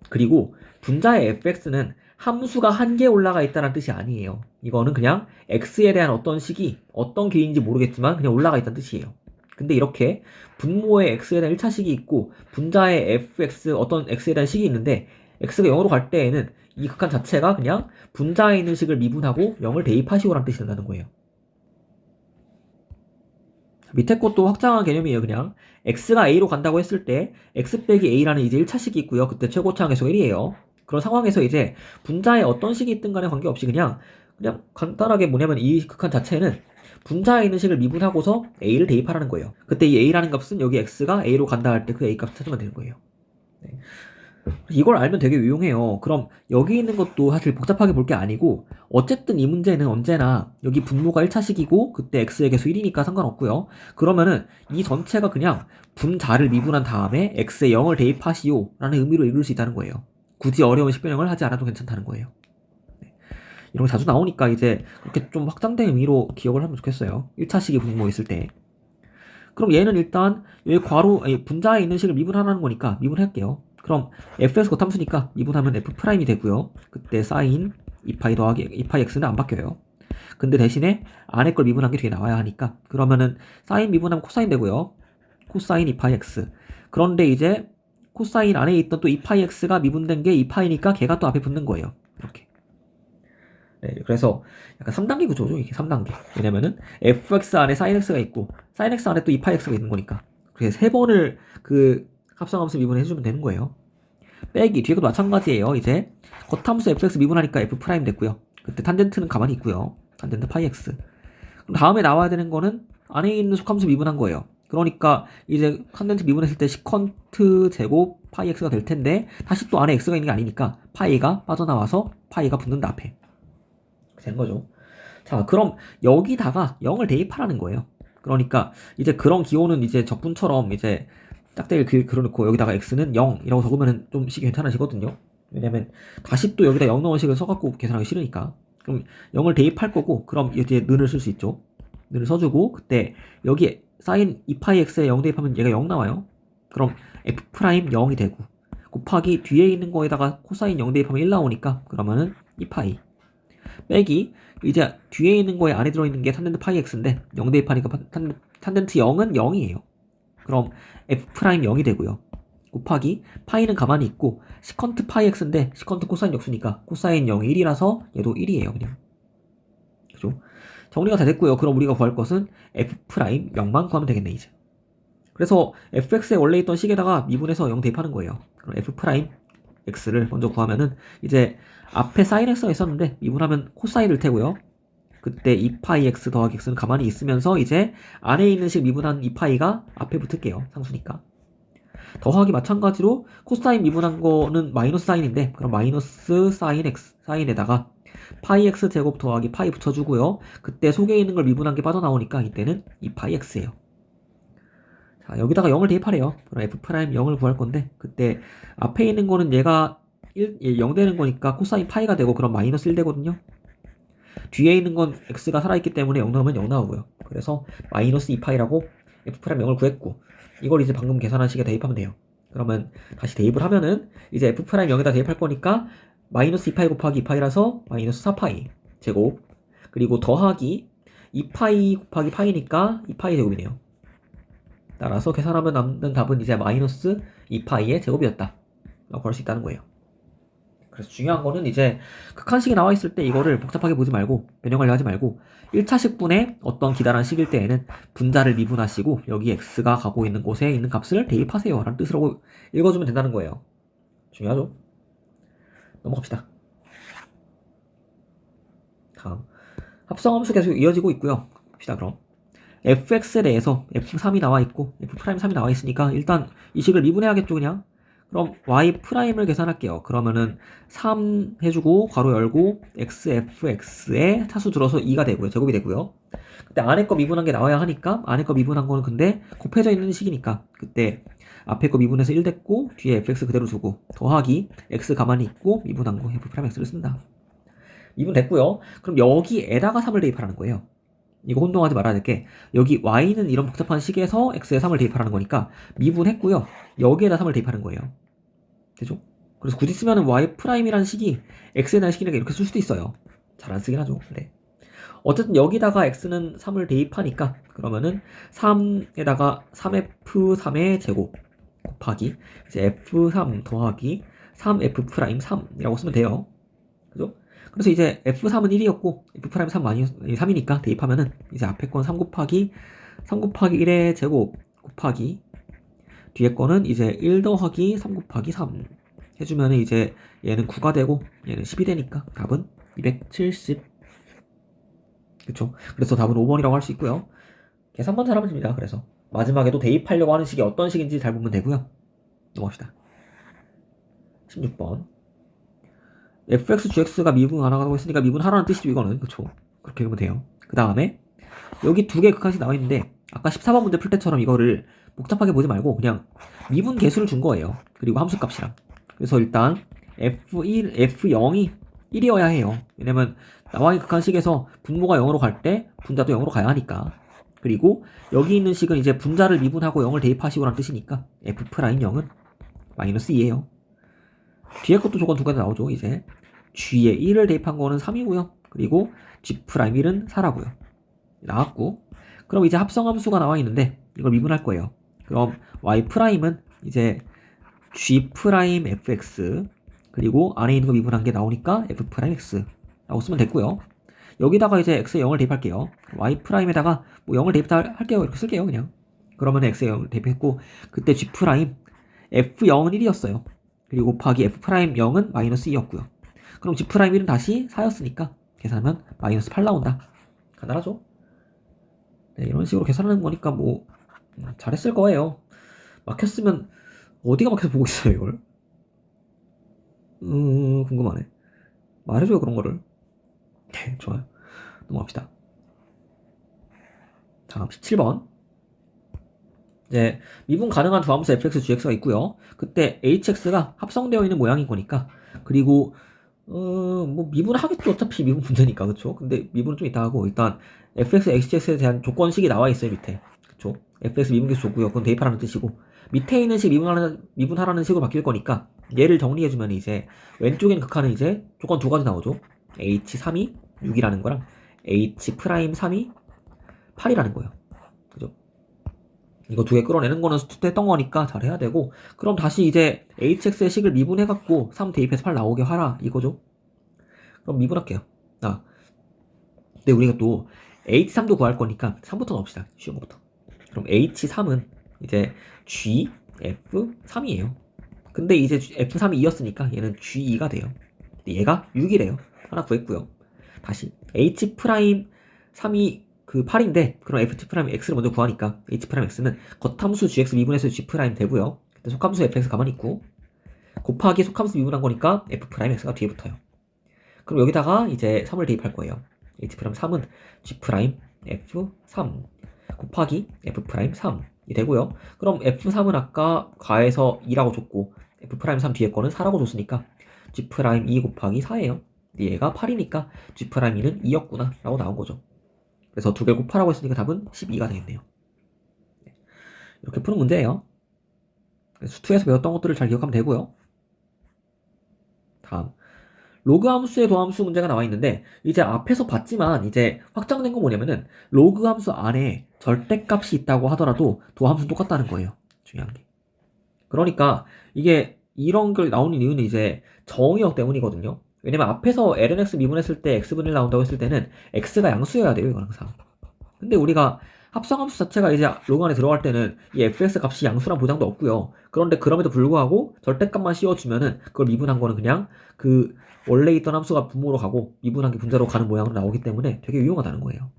그리고 분자의 fx는 함수가 한 개 올라가 있다는 뜻이 아니에요. 이거는 그냥 x에 대한 어떤 식이 어떤 길이인지 모르겠지만 그냥 올라가 있다는 뜻이에요. 근데 이렇게 분모에 x에 대한 1차식이 있고 분자의 fx 어떤 x에 대한 식이 있는데 x가 0으로 갈 때에는 이 극한 자체가 그냥 분자에 있는 식을 미분하고 0을 대입하시오라는 뜻이 된다는 거예요. 밑에 것도 확장한 개념이에요. 그냥 x가 a로 간다고 했을 때 x 빼기 a라는 이제 1차식이 있고요. 그때 최고차항 계수가 1이에요. 그런 상황에서 이제 분자에 어떤 식이 있든 간에 관계없이 그냥 간단하게 뭐냐면 이 극한 자체는 분자에 있는 식을 미분하고서 a를 대입하라는 거예요. 그때 이 a라는 값은 여기 x가 a로 간다 할 때 그 a 값 찾으면 되는 거예요. 네. 이걸 알면 되게 유용해요. 그럼 여기 있는 것도 사실 복잡하게 볼 게 아니고 어쨌든 이 문제는 언제나 여기 분모가 1차식이고 그때 x의 개수 1이니까 상관없고요. 그러면은 이 전체가 그냥 분자를 미분한 다음에 x에 0을 대입하시오 라는 의미로 읽을 수 있다는 거예요. 굳이 어려운 식변형을 하지 않아도 괜찮다는 거예요. 네. 이런 거 자주 나오니까 이제 그렇게 좀 확장된 의미로 기억을 하면 좋겠어요. 1차식이 분모 있을 때. 그럼 얘는 일단 여기 분자에 있는 식을 미분하라는 거니까 미분할게요. 그럼 fx 거함수니까 미분하면 f'이 되고요. 그때 사인 2파이 더하기 2파이 x는 안 바뀌어요. 근데 대신에 안에 걸 미분한 게 뒤에 나와야 하니까 그러면은 사인 미분하면 코사인 되고요. 코사인 2파이 x. 그런데 이제 코사인 안에 있던 또 2파이 x가 미분된 게 2파이니까 걔가 또 앞에 붙는 거예요. 이렇게. 네, 그래서 약간 3단계 구조죠, 이게 3단계. 왜냐면은 fx 안에 sin x가 있고 sin x 안에 또 2파이 x가 있는 거니까. 그래서 세 번을 그 합성함수 미분해 주면 되는 거예요. 빼기 뒤에도 마찬가지예요. 이제 겉함수 fx 미분하니까 f 프라임 됐고요. 그때 탄젠트는 가만히 있고요. 탄젠트 파이 x. 그럼 다음에 나와야 되는 거는 안에 있는 속함수 미분한 거예요. 그러니까 이제 탄젠트 미분했을 때 시컨트 제곱 파이 x가 될 텐데 다시 또 안에 x가 있는 게 아니니까 파이가 빠져나와서 파이가 붙는다 앞에. 된 거죠. 자, 그럼 여기다가 0을 대입하라는 거예요. 그러니까 이제 그런 기호는 이제 적분처럼 이제 짝대기를 그려놓고 여기다가 x는 0이라고 적으면 좀 식이 괜찮아지거든요. 왜냐면 다시 또 여기다 0 넣은 식을 써갖고 계산하기 싫으니까. 그럼 0을 대입할 거고 그럼 이제 는을 쓸 수 있죠. 는을 써주고 그때 여기 sin 2파이 x에 0 대입하면 얘가 0 나와요. 그럼 f 프라임 0이 되고 곱하기 뒤에 있는 거에다가 코사인 0 대입하면 1 나오니까 그러면은 2파이 빼기 이제 뒤에 있는 거에 안에 들어있는 게 탄젠트 파이 x인데 0 대입하니까 탄젠트 0은 0이에요. 그럼 f' 0이 되고요. 곱하기 파이는 가만히 있고 시컨트 파이 x인데 시컨트 코사인 역수니까 코사인 0이 1이라서 얘도 1이에요. 그냥. 그죠? 정리가 다 됐고요. 그럼 우리가 구할 것은 f' 0만 구하면 되겠네 이제. 그래서 fx에 원래 있던 식에다가 미분해서 0 대입하는 거예요. 그럼 f' x를 먼저 구하면은 이제 앞에 sin x가 있었는데 미분하면 코사인일 테고요. 그때 2파이 x 더하기 x는 가만히 있으면서 이제 안에 있는 식 미분한 2파이가 앞에 붙을게요. 상수니까. 더하기 마찬가지로 코사인 미분한 거는 마이너스 사인인데 그럼 마이너스 사인 x 사인에다가 파이 x 제곱 더하기 파이 붙여주고요. 그때 속에 있는 걸 미분한 게 빠져나오니까 이때는 2파이 x예요. 자, 여기다가 0을 대입하래요. 그럼 f' 0을 구할 건데 그때 앞에 있는 거는 얘가 0 되는 거니까 코사인 파이가 되고 그럼 마이너스 1 되거든요. 뒤에 있는 건 x가 살아있기 때문에 0 나오면 0 나오고요. 그래서 마이너스 2파이라고 f' 0을 구했고 이걸 이제 방금 계산한 식에 대입하면 돼요. 그러면 다시 대입을 하면은 이제 f' 0에다 대입할 거니까 마이너스 2파이 곱하기 2파이라서 마이너스 4파이 제곱 그리고 더하기 2파이 곱하기 파이니까 2파이 제곱이네요. 따라서 계산하면 남는 답은 이제 마이너스 2파이의 제곱이었다 라고 할 수 있다는 거예요. 그래서 중요한 거는 이제 극한식이 나와 있을 때 이거를 복잡하게 보지 말고 변형하려 하지 말고 1차식분의 어떤 기다란 식일 때에는 분자를 미분하시고 여기 x가 가고 있는 곳에 있는 값을 대입하세요 라는 뜻으로 읽어주면 된다는 거예요. 중요하죠? 넘어갑시다. 다음 합성함수 계속 이어지고 있고요. 봅시다 그럼 fx에 대해서 f3이 나와 있고 f'3이 나와 있으니까 일단 이 식을 미분해야겠죠 그냥. 그럼 y'을 계산할게요. 그러면은 3 해주고 괄호 열고 xfx에 차수 들어서 2가 되고요. 제곱이 되고요. 그때 안에 거 미분한 게 나와야 하니까 안에 거 미분한 거는 근데 곱해져 있는 식이니까 그때 앞에 거 미분해서 1 됐고 뒤에 fx 그대로 두고 더하기 x 가만히 있고 미분한 거 f'x를 쓴다. 미분 됐고요. 그럼 여기에다가 3을 대입하라는 거예요. 이거 혼동하지 말아야 될 게 여기 y는 이런 복잡한 식에서 x에 3을 대입하라는 거니까 미분했고요. 여기에다 3을 대입하는 거예요. 되죠? 그래서 굳이 쓰면은 y'이라는 식이 x에 대한 식이니까 이렇게 쓸 수도 있어요. 잘 안 쓰긴 하죠. 네. 어쨌든 여기다가 x는 3을 대입하니까 그러면은 3에다가 3f3의 제곱 곱하기 이제 f3 더하기 3f'3이라고 쓰면 돼요. 그죠? 그래서 이제 f3은 1이었고 f'3 3이니까 대입하면은 이제 앞에 건 3 곱하기 1의 제곱 곱하기 뒤에 거는 이제 1 더하기 3 곱하기 3 해주면은 이제 얘는 9가 되고 얘는 10이 되니까 답은 270. 그쵸? 그래서 답은 5번이라고 할 수 있고요. 계산만 잘하면 됩니다. 그래서 마지막에도 대입하려고 하는 식이 어떤 식인지 잘 보면 되고요. 넘어갑시다. 16번. fx, gx가 미분 가능하다고 했으니까 미분하라는 뜻이죠, 이거는. 그쵸? 그렇게 읽으면 돼요. 그 다음에 여기 두 개 극한씩 나와 있는데 아까 14번 문제 풀 때처럼 이거를 복잡하게 보지 말고 그냥 미분 개수를 준 거예요. 그리고 함수 값이랑. 그래서 일단 f1, f0이 1이어야 해요. 왜냐면 나와 있는 극한식에서 분모가 0으로 갈 때 분자도 0으로 가야 하니까. 그리고 여기 있는 식은 이제 분자를 미분하고 0을 대입하시고라는 뜻이니까 f'0은 마이너스 2예요. 뒤에 것도 조건 두 가지 나오죠. 이제 g에 1을 대입한 거는 3이고요. 그리고 g'1은 4라고요. 나왔고, 그럼 이제 합성함수가 나와 있는데 이걸 미분할 거예요. 그럼 y'은 이제 g'(fx) 그리고 안에 있는 거 미분한 게 나오니까 f'(x) 라고 쓰면 됐고요. 여기다가 이제 x에 0을 대입할게요. y'에다가 뭐 0을 대입할게요. 이렇게 쓸게요, 그냥. 그러면 x에 0을 대입했고, 그때 g' f0은 1이었어요. 그리고 곱하기 f'0은 마이너스 2였고요. 그럼 g'1은 다시 4였으니까 계산하면 마이너스 8 나온다. 간단하죠? 네, 이런 식으로 계산하는 거니까 뭐 잘했을 거예요. 막혔으면 어디가 막혀서 보고 있어요, 이걸? 궁금하네. 말해줘요, 그런 거를. 네, 좋아요. 넘어갑시다. 다음 17번. 이제 미분 가능한 두 함수 fx, gx가 있고요. 그때 hx가 합성되어 있는 모양인 거니까. 그리고 뭐 미분을 하겠죠. 어차피 미분 문제니까, 그쵸? 근데 미분은 좀 이따 하고 일단 fx, hx에 대한 조건식이 나와 있어요, 밑에. 그쵸? fx 미분계수 줬고요. 그건 대입하라는 뜻이고 밑에 있는 식 미분하라는 식으로 바뀔 거니까 얘를 정리해주면 이제 왼쪽엔 극한은 이제 조건 두 가지 나오죠. h3이 6이라는 거랑 h'3이 8이라는 거예요. 그죠? 이거 두 개 끌어내는 거는 수트 때 했던 거니까 잘해야 되고, 그럼 다시 이제 hx의 식을 미분해갖고 3 대입해서 8 나오게 하라 이거죠. 그럼 미분할게요. 근데 우리가 또 h3도 구할 거니까 3부터 넣읍시다. 쉬운 거부터. 그럼 h3은 이제 g, f3이에요. 근데 이제 f3이 2였으니까 얘는 g2가 돼요. 얘가 6이래요. 하나 구했고요. 다시 h'3이 그 8인데 그럼 f'(x를 먼저 구하니까 h'(x는 겉함수 gx 미분해서 g' 되고요. 그때 속함수 fx 가만히 있고 곱하기 속함수 미분한 거니까 f'(x가 뒤에 붙어요. 그럼 여기다가 이제 3을 대입할 거예요. h'3은 g'(f3) 곱하기 f'3이 되고요. 그럼 f3은 아까 가에서 2라고 줬고 f'3 뒤에 거는 4라고 줬으니까 g'2 곱하기 4예요. 얘가 8이니까 g'2는 2였구나 라고 나온 거죠. 그래서 두 개 곱하라고 했으니까 답은 12가 되겠네요. 이렇게 푸는 문제예요. 수투에서 배웠던 것들을 잘 기억하면 되고요. 다음 로그 함수의 도함수 문제가 나와 있는데 이제 앞에서 봤지만 이제 확장된 건 뭐냐면은 로그 함수 안에 절대값이 있다고 하더라도 도함수는 똑같다는 거예요. 중요한 게. 그러니까 이게 이런 걸 나오는 이유는 이제 정의역 때문이거든요. 왜냐면 앞에서 lnx 미분했을 때 x분의 1 나온다고 했을 때는 x가 양수여야 돼요, 이건 항상. 근데 우리가 합성함수 자체가 이제 로그 안에 들어갈 때는 이 fx 값이 양수란 보장도 없고요. 그런데 그럼에도 불구하고 절대값만 씌워주면은 그걸 미분한 거는 그냥 그 원래 있던 함수가 분모로 가고 미분한 게 분자로 가는 모양으로 나오기 때문에 되게 유용하다는 거예요.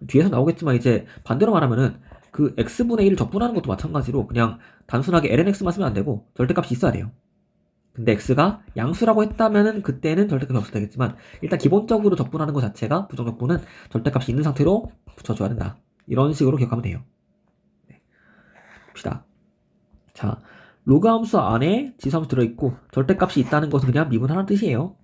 뒤에서 나오겠지만 이제 반대로 말하면은 그 x분의 1을 적분하는 것도 마찬가지로 그냥 단순하게 lnx만 쓰면 안 되고 절대값이 있어야 돼요. 근데 x가 양수라고 했다면은 그때는 절대값이 없어도 되겠지만 일단 기본적으로 적분하는 것 자체가 부정적분은 절대값이 있는 상태로 붙여줘야 된다. 이런 식으로 기억하면 돼요. 네. 봅시다. 자, 로그 함수 안에 지수함수 들어있고 절대값이 있다는 것은 그냥 미분하라는 뜻이에요.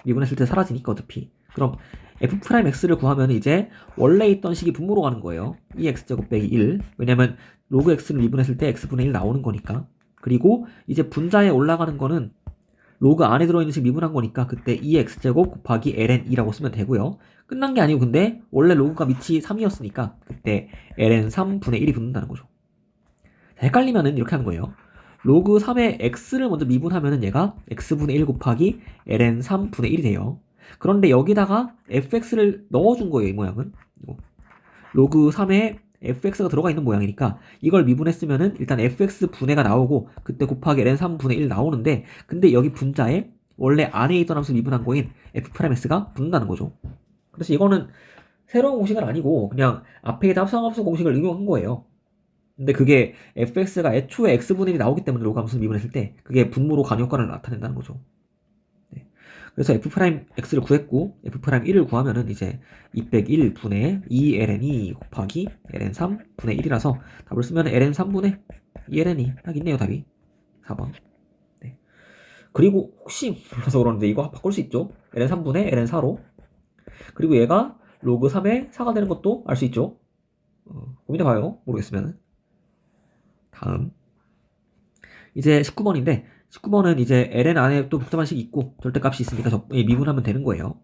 미분했을 때 사라지니까 어차피. 그럼 f'x를 구하면 이제 원래 있던 식이 분모로 가는 거예요. 2x제곱 빼기 1. 왜냐면 로그 x를 미분했을 때 x분의 1 나오는 거니까. 그리고 이제 분자에 올라가는 거는 로그 안에 들어있는 식 미분한 거니까 그때 2x제곱 곱하기 ln2라고 쓰면 되고요. 끝난 게 아니고 근데 원래 로그가 밑이 3이었으니까 그때 ln 3분의 1이 붙는다는 거죠. 헷갈리면은 이렇게 하는 거예요. 로그 3의 x를 먼저 미분하면은 얘가 x분의 1 곱하기 ln 3분의 1이 돼요. 그런데 여기다가 fx를 넣어준 거예요, 이 모양은. 로그 3에 fx가 들어가 있는 모양이니까 이걸 미분했으면은 일단 fx 분해가 나오고 그때 곱하기 ln 3분의 1 나오는데 근데 여기 분자에 원래 안에 있던 함수 미분한 거인 f'x가 붙는다는 거죠. 그래서 이거는 새로운 공식은 아니고 그냥 앞에 있던 합성함수 공식을 응용한 거예요. 근데 그게 fx가 애초에 x분의 1이 나오기 때문에 로그 함수를 미분했을 때 그게 분모로 간효과를 나타낸다는 거죠. 네. 그래서 f'x를 구했고 f'1을 구하면은 이제 201분의 2ln이 곱하기 ln3분의 1이라서 답을 쓰면 ln3분의 2ln이 딱 있네요. 답이 4번. 네. 그리고 혹시 몰라서 그러는데 이거 바꿀 수 있죠. ln3분의 ln4로. 그리고 얘가 로그 3의 4가 되는 것도 알 수 있죠. 고민해봐요. 모르겠으면. 다음 이제 19번인데 19번은 이제 ln 안에 또 복잡한 식이 있고 절대값이 있으니까 미분하면 되는 거예요.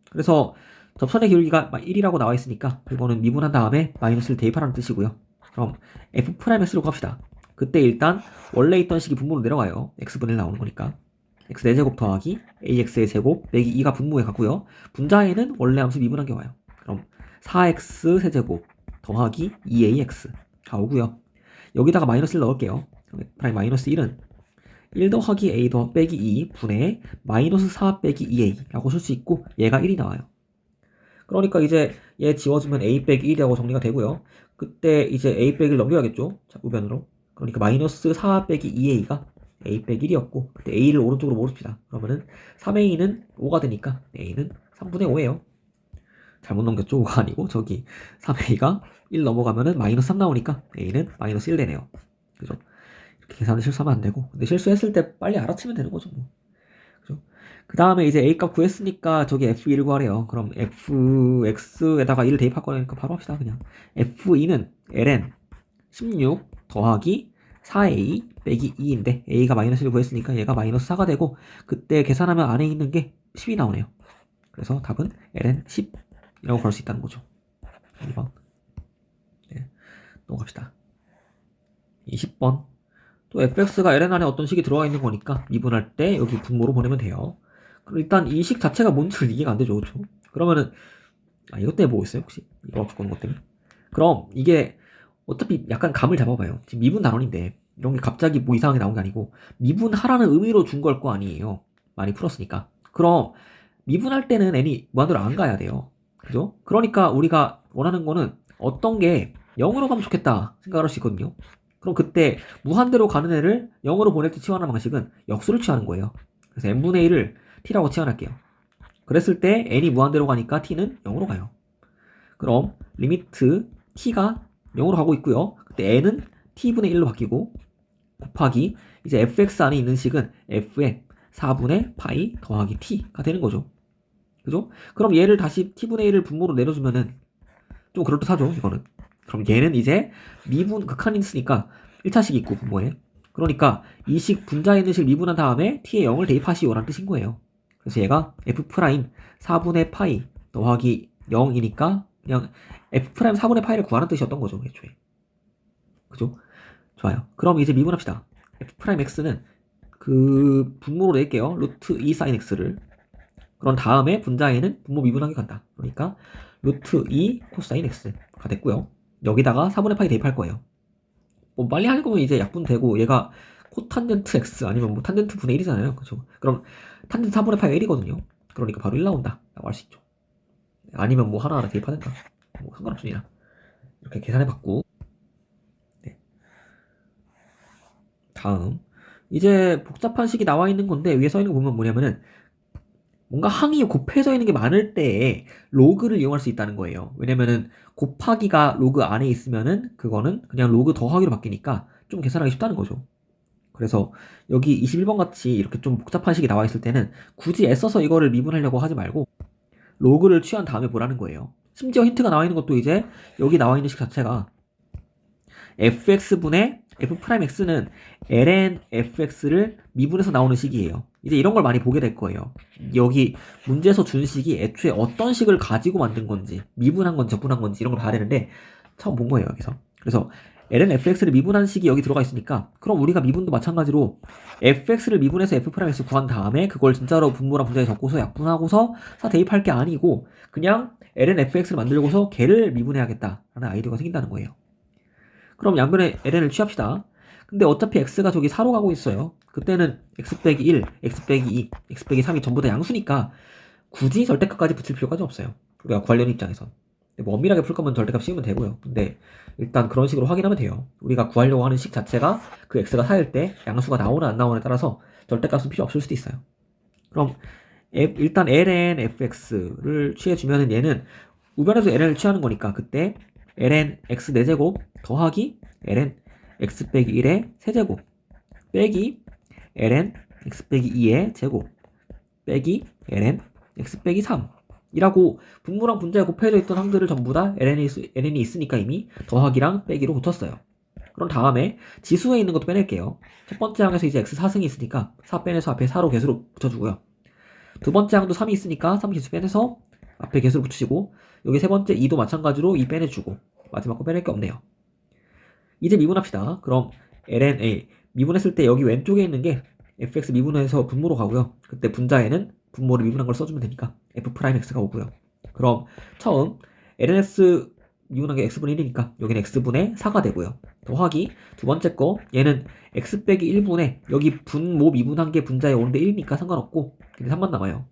그래서 접선의 기울기가 1이라고 나와 있으니까 이거는 미분한 다음에 마이너스를 대입하라는 뜻이고요. 그럼 f's로 갑시다. 그때 일단 원래 있던 식이 분모로 내려가요. x분의 1 나오는 거니까. x 4제곱 더하기 ax의 제곱 빼기 2가 분모에 가고요. 분자에는 원래 함수 미분한 게 와요. 그럼 4x 세제곱 더하기 2ax 다 오고요. 여기다가 마이너스를 넣을게요. 프라임 마이너스 1은 1 더하기 a 더 빼기 2 분의 마이너스 4 빼기 2a 라고 쓸 수 있고 얘가 1이 나와요. 그러니까 이제 얘 지워주면 a 빼기 1이라고 정리가 되고요. 그때 이제 a 빼기를 넘겨야겠죠. 자, 우변으로. 그러니까 마이너스 4 빼기 2a가 a 빼기 1이었고 그때 a를 오른쪽으로 모읍시다. 그러면은 3a는 5가 되니까 a는 3분의 5예요. 잘못 넘겼죠. 5가 아니고 저기 3a가 1 넘어가면은 마이너스 3 나오니까 a는 마이너스 1 되네요. 그죠? 이렇게 계산을 실수하면 안 되고 근데 실수했을 때 빨리 알아채면 되는 거죠. 뭐. 그죠? 그 다음에 이제 a값 구했으니까 저기 f2를 구하래요. 그럼 fx에다가 1을 대입할 거니까 바로 합시다. 그냥 f2는 ln 16 더하기 4a 빼기 2인데 a가 마이너스 1을 구했으니까 얘가 마이너스 4가 되고 그때 계산하면 안에 있는 게 10이 나오네요. 그래서 답은 ln 10이라고 볼 수 있다는 거죠. 2번. 네, 넘어갑시다. 20번. 또 fx가 ln 안에 어떤 식이 들어가 있는 거니까 미분할 때 여기 분모로 보내면 돼요. 그럼 일단 이 식 자체가 뭔지 이해가 안 되죠. 그렇죠? 그러면은 이것 때문에 보고 있어요 혹시? 이거 바꾸는 것 때문에? 그럼 이게 어차피 약간 감을 잡아봐요. 지금 미분 단원인데 이런 게 갑자기 뭐 이상하게 나온 게 아니고 미분하라는 의미로 준 걸 거 아니에요. 많이 풀었으니까. 그럼 미분할 때는 n이 무한대로 안 가야 돼요. 그죠? 그러니까 우리가 원하는 거는 어떤 게 0으로 가면 좋겠다 생각을 할 수 있거든요. 그럼 그때 무한대로 가는 애를 0으로 보낼 때 치환하는 방식은 역수를 취하는 거예요. 그래서 n분의 1을 t라고 치환할게요. 그랬을 때 n이 무한대로 가니까 t는 0으로 가요. 그럼 리미트 t가 0으로 가고 있고요. 그때 n은 t분의 1로 바뀌고 곱하기 이제 fx 안에 있는 식은 f의 4분의 파이 더하기 t가 되는 거죠. 그죠? 그럼 얘를 다시 t분의 1을 분모로 내려주면은 좀 그럴듯하죠, 이거는. 그럼 얘는 이제 미분 극한이 있으니까 1차식이 있고 분모에. 그러니까 이 식 분자에 있는 식을 미분한 다음에 t에 0을 대입하시오라는 뜻인 거예요. 그래서 얘가 f' 4분의 파이 더하기 0이니까 그냥 f' 4분의 파이를 구하는 뜻이었던 거죠, 애초에. 그죠? 좋아요. 그럼 이제 미분합시다. f'x는 그 분모로 낼게요. 루트 2 sin x를. 그런 다음에 분자에는 분모 미분하게 간다. 그러니까 루트 2 코사인 x가 됐고요. 여기다가 4분의 파이 대입할 거예요. 뭐 빨리 하는 거면 이제 약분 되고 얘가 코탄젠트 x 아니면 뭐 탄젠트 분의 1이잖아요. 그죠? 그럼 탄젠트 4분의 파이가 1이거든요. 그러니까 바로 1 나온다. 라고 할 수 있죠. 아니면 뭐 하나하나 대입하든가. 뭐 상관없습니다. 이렇게 계산해봤고. 네. 다음. 이제 복잡한 식이 나와 있는 건데 위에 써 있는 거 보면 뭐냐면은 뭔가 항이 곱해져 있는 게 많을 때 로그를 이용할 수 있다는 거예요. 왜냐면은 곱하기가 로그 안에 있으면은 그거는 그냥 로그 더하기로 바뀌니까 좀 계산하기 쉽다는 거죠. 그래서 여기 21번 같이 이렇게 좀 복잡한 식이 나와 있을 때는 굳이 애써서 이거를 미분하려고 하지 말고 로그를 취한 다음에 보라는 거예요. 심지어 힌트가 나와 있는 것도 이제 여기 나와 있는 식 자체가 fx분의 f'x는 ln fx를 미분해서 나오는 식이에요. 이제 이런 걸 많이 보게 될 거예요. 여기 문제에서 준 식이 애초에 어떤 식을 가지고 만든 건지 미분한 건지 적분한 건지 이런 걸 봐야 되는데 처음 본 거예요. 여기서. 그래서 ln fx를 미분한 식이 여기 들어가 있으니까 그럼 우리가 미분도 마찬가지로 fx를 미분해서 f'x 구한 다음에 그걸 진짜로 분모랑 분자에 적고서 약분하고서 대입할 게 아니고 그냥 ln fx를 만들고서 걔를 미분해야겠다라는 아이디어가 생긴다는 거예요. 그럼 양변에 ln을 취합시다. 근데 어차피 x가 저기 4로 가고 있어요. 그때는 x 빼기 1, x 빼기 2, x 빼기 3이 전부 다 양수니까 굳이 절대값까지 붙일 필요까지 없어요. 우리가 구하려는 입장에선. 뭐 엄밀하게 풀 거면 절대값 씌우면 되고요. 근데 일단 그런 식으로 확인하면 돼요. 우리가 구하려고 하는 식 자체가 그 x가 4일 때 양수가 나오나 안 나오나에 따라서 절대값은 필요 없을 수도 있어요. 그럼 일단 ln fx를 취해주면은 얘는 우변에서 ln을 취하는 거니까 그때 ln x 4제곱 더하기 ln x 빼기 1의 세제곱 빼기 ln x 빼기 2의 제곱 빼기 ln x 빼기 3 이라고 분모랑 분자에 곱해져 있던 항들을 전부 다 ln이 있으니까 이미 더하기랑 빼기로 붙었어요. 그럼 다음에 지수에 있는 것도 빼낼게요. 첫 번째 항에서 이제 x 4승이 있으니까 4 빼내서 앞에 4로 개수로 붙여주고요. 두 번째 항도 3이 있으니까 3 개수 빼내서 앞에 개수로 붙이시고 여기 세 번째 2도 마찬가지로 2 빼내주고 마지막 거 빼낼 게 없네요. 이제 미분합시다. 그럼 ln 미분했을 때 여기 왼쪽에 있는 게 fx 미분해서 분모로 가고요. 그때 분자에는 분모를 미분한 걸 써주면 되니까 f'x가 오고요. 그럼 처음 lnx 미분한 게 x분의 1이니까 여기는 x분의 4가 되고요. 더하기 두 번째 거 얘는 x 빼기 1분의 여기 분모 미분한 게 분자에 오는데 1이니까 상관없고 근데 3만 남아요.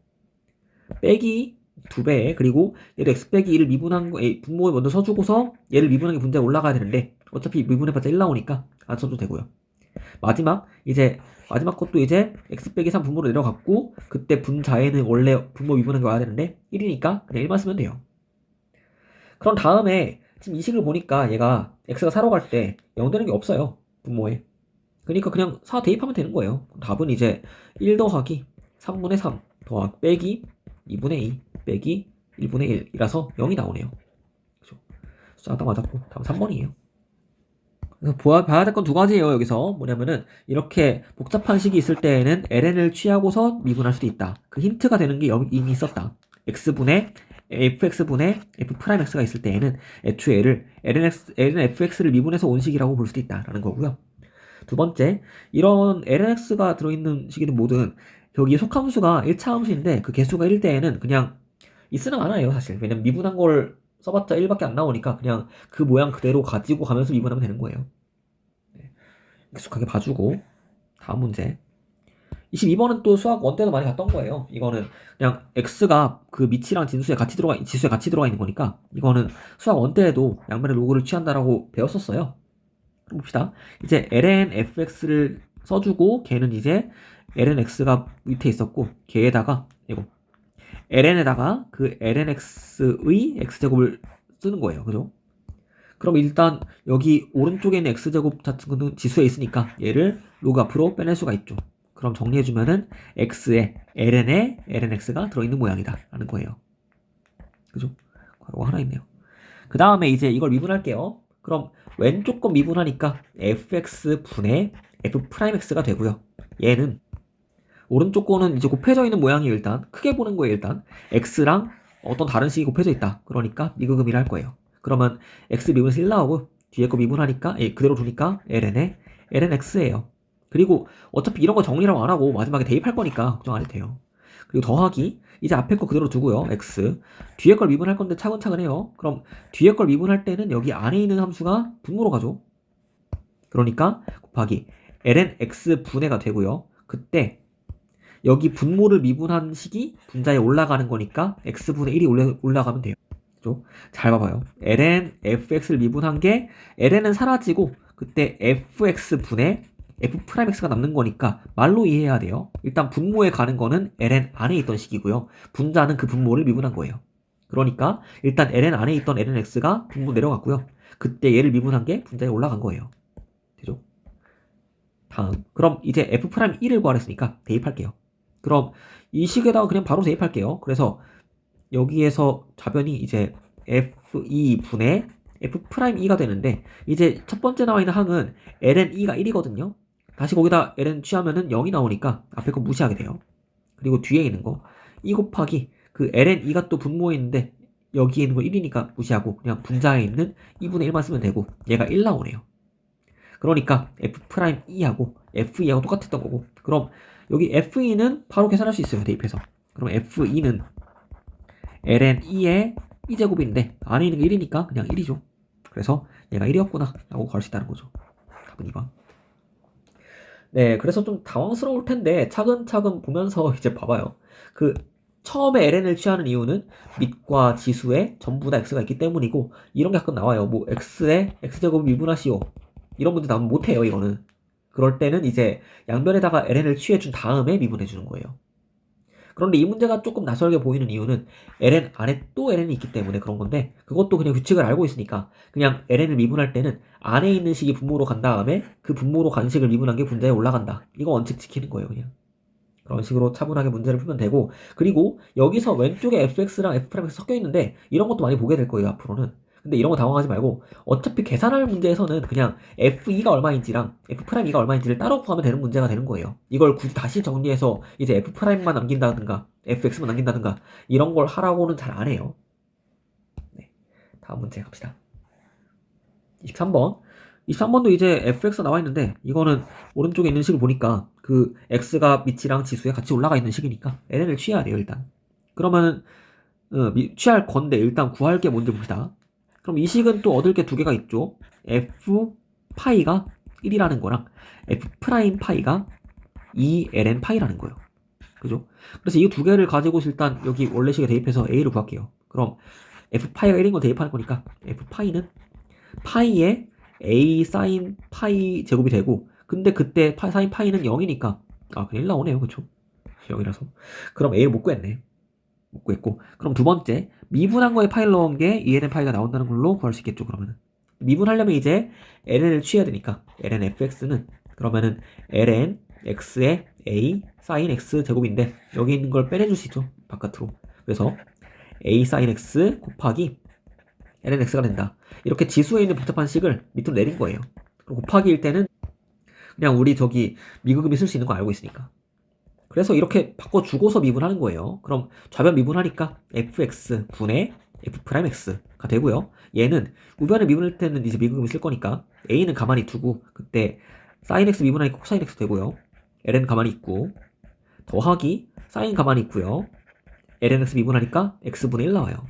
빼기 2배 그리고 얘도 x 빼기 1을 미분한 거 분모에 먼저 써주고서 얘를 미분한 게 분자에 올라가야 되는데 어차피 미분해봤자 1 나오니까 안 써도 되고요. 마지막 것도 이제 x 빼기 3 분모로 내려갔고 그때 분자에는 원래 분모 미분한 게 와야 되는데 1이니까 그냥 1만 쓰면 돼요. 그럼 다음에 지금 이 식을 보니까 얘가 x가 4로 갈 때 0 되는 게 없어요. 분모에. 그러니까 그냥 4 대입하면 되는 거예요. 답은 이제 1 더하기 3분의 3 더하기 빼기 2분의 2 빼기 1분의 1이라서 0이 나오네요. 그죠? 숫자가 딱 맞았고 다음 3번이에요. 그래서 봐야 될 건 두 가지예요. 여기서 뭐냐면은 이렇게 복잡한 식이 있을 때에는 ln을 취하고서 미분할 수도 있다. 그 힌트가 되는 게 이미 있었다. x분의 fx분의 f'x가 있을 때에는 애초에 얘를 ln fx를 미분해서 온 식이라고 볼 수도 있다라는 거고요. 두 번째, 이런 lnx가 들어있는 식이든 뭐든 여기 속함수가 1차 함수인데 그 개수가 1일 때에는 그냥 있으나 마나예요 사실. 왜냐면 미분한 걸 써봤자 1밖에 안 나오니까 그냥 그 모양 그대로 가지고 가면서 미분하면 되는 거예요. 익숙하게 봐주고 다음 문제 22번은 또 수학 원 때도 많이 봤던 거예요. 이거는 그냥 x가 그 미치랑 지수에 같이 들어가 있는 거니까 이거는 수학 원 때에도 양면의 로그를 취한다라고 배웠었어요. 봅시다. 이제 ln fx를 써주고 걔는 이제 ln x가 밑에 있었고 걔에다가 이거 ln에다가 그 ln x의 x제곱을 쓰는 거예요. 그죠? 그럼 일단 여기 오른쪽에 있는 x제곱 같은 거는 지수에 있으니까 얘를 로그 앞으로 빼낼 수가 있죠. 그럼 정리해주면은 x에 ln에 lnx가 들어있는 모양이다 라는 거예요. 그죠? 괄호가 하나 있네요. 그 다음에 이제 이걸 미분할게요. 그럼 왼쪽 거 미분하니까 fx분의 f'x가 되고요. 얘는 오른쪽 거는 이제 곱해져 있는 모양이에요. 일단 크게 보는 거예요. 일단 x랑 어떤 다른 식이 곱해져 있다. 그러니까 미분을 할 거예요. 그러면 x 미분에서 1 나오고 뒤에 거 미분하니까 그대로 두니까 ln에 lnx예요. 그리고 어차피 이런 거 정리라고 안 하고 마지막에 대입할 거니까 걱정 안 해도 돼요. 그리고 더하기 이제 앞에 거 그대로 두고요. x 뒤에 걸 미분할 건데 차근차근 해요. 그럼 뒤에 걸 미분할 때는 여기 안에 있는 함수가 분모로 가죠. 그러니까 곱하기 ln x 분해가 되고요. 그때 여기 분모를 미분한 식이 분자에 올라가는 거니까 x분의 1이 올라가면 돼요. 그죠? 잘 봐봐요. ln fx를 미분한 게 ln은 사라지고 그때 fx분의 f'x가 남는 거니까 말로 이해해야 돼요. 일단 분모에 가는 거는 ln 안에 있던 식이고요. 분자는 그 분모를 미분한 거예요. 그러니까 일단 ln 안에 있던 lnx가 분모 내려갔고요. 그때 얘를 미분한 게 분자에 올라간 거예요. 되죠? 다음 그럼 이제 f'1을 구하랬으니까 대입할게요. 그럼 이 식에다가 그냥 바로 대입할게요. 그래서 여기에서 좌변이 이제 f2분의 f'2가 되는데 이제 첫 번째 나와 있는 항은 ln2가 1이거든요. 다시 거기다 ln 취하면은 0이 나오니까 앞에 거 무시하게 돼요. 그리고 뒤에 있는 거 2 곱하기 그 ln2가 또 분모에 있는데 여기에 있는 거 1이니까 무시하고 그냥 분자에 있는 2분의 1만 쓰면 되고 얘가 1 나오네요. 그러니까 f'2하고 f2하고 똑같았던 거고 그럼 여기 f2는 바로 계산할 수 있어요. 대입해서. 그럼 f2는 ln2의 2제곱인데 안에 있는 게 1이니까 그냥 1이죠. 그래서 얘가 1이었구나 라고 구할 수 있다는 거죠. 답은 2번. 네, 그래서 좀 당황스러울 텐데 차근차근 보면서 이제 봐봐요. 그 처음에 ln을 취하는 이유는 밑과 지수에 전부 다 x가 있기 때문이고, 이런 게 가끔 나와요. 뭐 x에 x제곱 미분하시오, 이런 문제 나오면 못해요. 이거는 그럴 때는 이제 양변에다가 ln을 취해준 다음에 미분해주는 거예요. 그런데 이 문제가 조금 낯설게 보이는 이유는 ln 안에 또 ln이 있기 때문에 그런 건데, 그것도 그냥 규칙을 알고 있으니까 그냥 ln을 미분할 때는 안에 있는 식이 분모로 간 다음에 그 분모로 간 식을 미분한 게 분자에 올라간다, 이거 원칙 지키는 거예요. 그냥 그런 식으로 차분하게 문제를 풀면 되고, 그리고 여기서 왼쪽에 fx랑 f'x 섞여 있는데 이런 것도 많이 보게 될 거예요, 앞으로는. 근데 이런 거 당황하지 말고, 어차피 계산할 문제에서는 그냥 f2가 얼마인지랑 f'2가 얼마인지를 따로 구하면 되는 문제가 되는 거예요. 이걸 굳이 다시 정리해서 이제 f'만 남긴다든가 fx만 남긴다든가 이런 걸 하라고는 잘 안 해요. 네, 다음 문제 갑시다. 23번. 23번도 이제 fx가 나와 있는데, 이거는 오른쪽에 있는 식을 보니까 그 x가 밑이랑 지수에 같이 올라가 있는 식이니까 ln을 취해야 돼요, 일단. 그러면은 취할 건데 일단 구할 게 뭔지 봅시다. 그럼 이 식은 또 얻을 게 두 개가 있죠. f 파이가 1이라는 거랑 f 프라임 파이가 2ln 파이라는 거예요. 그죠? 그래서 이 두 개를 가지고 일단 여기 원래 식에 대입해서 a를 구할게요. 그럼 f 파이가 1인 거 대입하는 거니까 f 파이는 파이에 a 사인 파이 제곱이 되고, 근데 그때 사인 파이는 0이니까 그냥 1 나오네요. 그쵸? 0이라서 그럼 a를 못 구했네. 못 구했고, 그럼 두 번째 미분한 거에 파이를 넣은 게 ELN 파이가 나온다는 걸로 구할 수 있겠죠. 그러면은 미분하려면 이제 ln을 취해야 되니까 ln fx는 그러면은 ln x의 a 사인 x 제곱인데, 여기 있는 걸 빼내줄 수 있죠, 바깥으로. 그래서 a 사인 x 곱하기 ln x가 된다. 이렇게 지수에 있는 복잡한 식을 밑으로 내린 거예요. 곱하기일 때는 그냥 우리 저기 미분금이 쓸 수 있는 거 알고 있으니까. 그래서 이렇게 바꿔주고서 미분하는 거예요. 그럼 좌변 미분하니까 fx 분의 f'x가 되고요. 얘는 우변을 미분할 때는 이제 미분금이 쓸 거니까 a는 가만히 두고 그때 sin x 미분하니까 코사인 x 되고요. ln 가만히 있고 더하기 sin 가만히 있고요. ln x 미분하니까 x분의 1 나와요.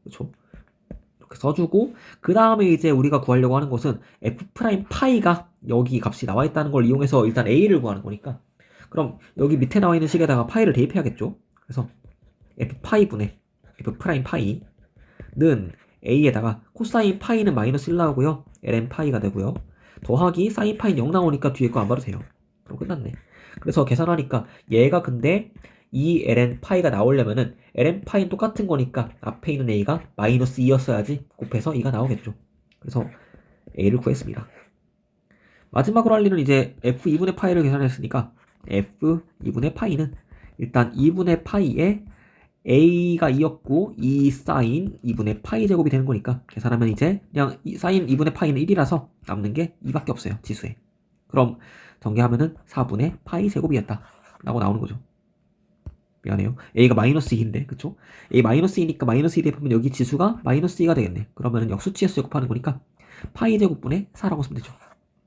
그렇죠? 이렇게 써주고, 그 다음에 이제 우리가 구하려고 하는 것은 f 프라임 파이가 여기 값이 나와 있다는 걸 이용해서 일단 a를 구하는 거니까, 그럼 여기 밑에 나와 있는 식에다가 파이를 대입해야겠죠. 그래서 f 파이분의 f 프라임 파이는 a에다가 코사인 파이는 마이너스 1 나오고요. ln 파이가 되고요. 더하기 사인 파이는 0 나오니까 뒤에 거 안 봐도 돼요. 그럼 끝났네. 그래서 계산하니까 얘가 근데 이 ln 파이가 나오려면은 ln 파이는 똑같은 거니까 앞에 있는 a가 마이너스 2였어야지 곱해서 2가 나오겠죠. 그래서 a를 구했습니다. 마지막으로 할 일은 이제 f2분의 파이를 계산했으니까 f2분의 파이는 일단 2분의 파이에 a가 2였고 2 사인 2분의 파이 제곱이 되는 거니까 계산하면 이제 그냥 사인 2분의 파이는 1이라서 남는 게 2밖에 없어요, 지수에. 그럼 전개하면은 4분의 파이 제곱이었다 라고 나오는 거죠. 미안해요. a가 마이너스 2인데, 그쵸? a 마이너스 2니까 마이너스 2 대입하면 여기 지수가 마이너스 2가 되겠네. 그러면은 역수치에서 제곱하는 거니까 파이 제곱분의 4라고 쓰면 되죠.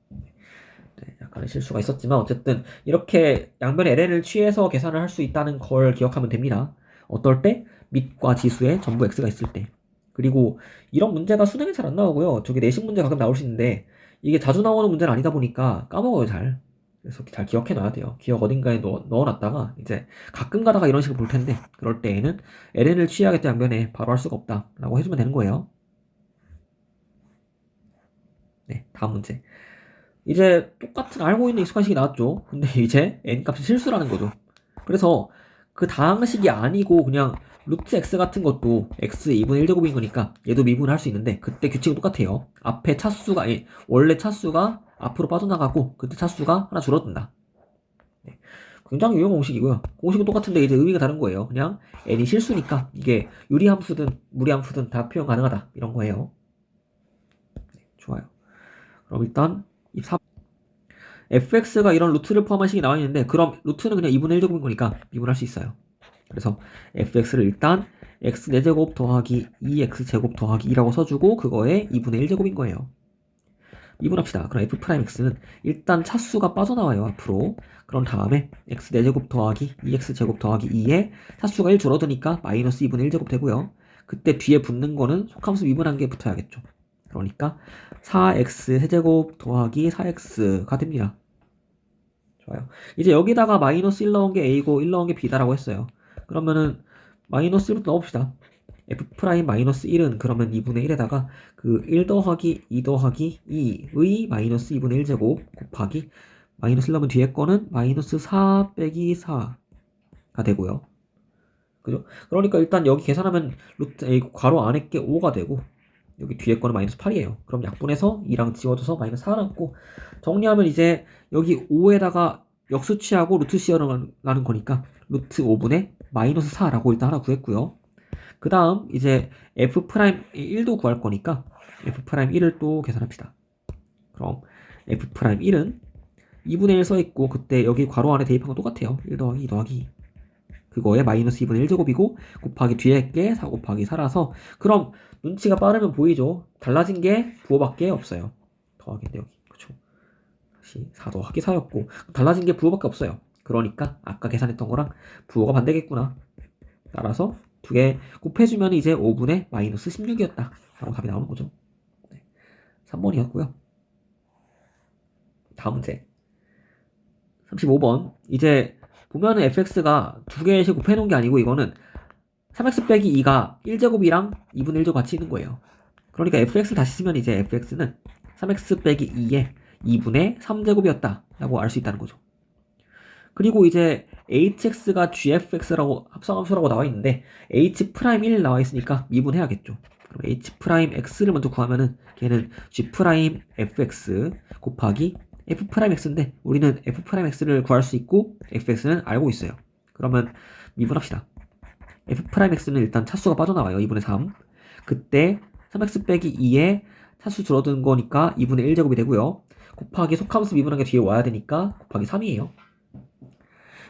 네, 약간의 실수가 있었지만 어쨌든 이렇게 양변의 ln을 취해서 계산을 할 수 있다는 걸 기억하면 됩니다. 어떨 때? 밑과 지수에 전부 x가 있을 때. 그리고 이런 문제가 수능에 잘 안 나오고요. 저기 내신 문제 가끔 나올 수 있는데 이게 자주 나오는 문제는 아니다 보니까 까먹어요, 잘. 그래서 잘 기억해 놔야 돼요. 기억 어딘가에 넣어놨다가 이제 가끔 가다가 이런 식으로 볼 텐데, 그럴 때에는 ln을 취해야겠다 양변에 바로 할 수가 없다 라고 해주면 되는 거예요. 네, 다음 문제. 이제 똑같은 알고 있는 익숙한 식이 나왔죠. 근데 이제 n값이 실수라는 거죠. 그래서 그 다음 식이 아니고 그냥 루트 x 같은 것도 x 2분의 1제곱인 거니까 얘도 미분할 수 있는데, 그때 규칙은 똑같아요. 앞에 차수가 원래 차수가 앞으로 빠져나가고 그때 차수가 하나 줄어든다. 네. 굉장히 유용한 공식이고요. 공식은 똑같은데 이제 의미가 다른 거예요. 그냥 n이 실수니까 이게 유리함수든 무리함수든 다 표현 가능하다, 이런 거예요. 네, 좋아요. 그럼 일단 fx가 이런 루트를 포함한 식이 나와 있는데, 그럼 루트는 그냥 2분의 1제곱인 거니까 미분할 수 있어요. 그래서 fx를 일단 x 4제곱 더하기 2x제곱 더하기 2라고 써주고 그거에 2분의 1제곱인 거예요. 미분합시다. 그럼 f'x는 일단 차수가 빠져나와요, 앞으로. 그런 다음에 x 4제곱 더하기 2x제곱 더하기 2에 차수가 1 줄어드니까 마이너스 2분의 1제곱 되고요. 그때 뒤에 붙는 거는 속함수 미분한 게 붙어야겠죠. 그러니까 4x 세제곱 더하기 4x가 됩니다. 좋아요. 이제 여기다가 마이너스 1 넣은 게 a고 1 넣은 게 b다라고 했어요. 그러면은 마이너스 1부터 넣어봅시다. f 프라임 마이너스 1은 그러면 2분의 1에다가 그 1 더하기 2 더하기 2의 마이너스 2분의 1제곱 곱하기 마이너스 1 넣으면 뒤에 거는 마이너스 4 빼기 4가 되고요. 그죠? 그러니까 일단 여기 계산하면 괄호 안에 게 5가 되고 여기 뒤에 거는 마이너스 8이에요. 그럼 약분해서 2랑 지워져서 마이너스 4 남고 정리하면 이제 여기 5에다가 역수 취하고 루트 씌어라는 거니까 루트 5분의 마이너스 4라고 일단 하나 구했고요. 그 다음 이제 f 프라임 1도 구할 거니까 f 프라임 1을 또 계산합시다. 그럼 f 프라임 1은 2분의 1 써있고 그때 여기 괄호 안에 대입한 건 똑같아요. 1 더하기 2 더하기 그거에 마이너스 2분의 1제곱이고 곱하기 뒤에 게 4 곱하기 4라서 그럼 눈치가 빠르면 보이죠? 달라진 게 부호밖에 없어요. 더하기인데 여기 그쵸? 다시 4 더하기 4였고 달라진 게 부호밖에 없어요. 그러니까 아까 계산했던 거랑 부호가 반대겠구나. 따라서 두 개 곱해주면 이제 5분의 마이너스 16이었다 라고 답이 나오는 거죠. 네. 3번이었고요. 다음 문제 35번 이제 보면은 fx가 두 개씩 곱해놓은 게 아니고 이거는 3x 빼기 2가 1제곱이랑 2분의 1제곱 같이 있는 거예요. 그러니까 fx를 다시 쓰면 이제 fx는 3x 빼기 2의 2분의 3제곱이었다 라고 알 수 있다는 거죠. 그리고 이제 hx가 gfx라고 합성함수라고 나와 있는데 h'1 나와 있으니까 미분해야겠죠. 그럼 h'x를 먼저 구하면은 걔는 g'fx 곱하기 f'x인데 우리는 f'x를 구할 수 있고 fx는 알고 있어요. 그러면 미분합시다. f'x는 일단 차수가 빠져나와요. 2분의 3. 그때 3x 빼기 2에 차수 줄어드는 거니까 2분의 1제곱이 되고요. 곱하기 속함수 미분한 게 뒤에 와야 되니까 곱하기 3이에요.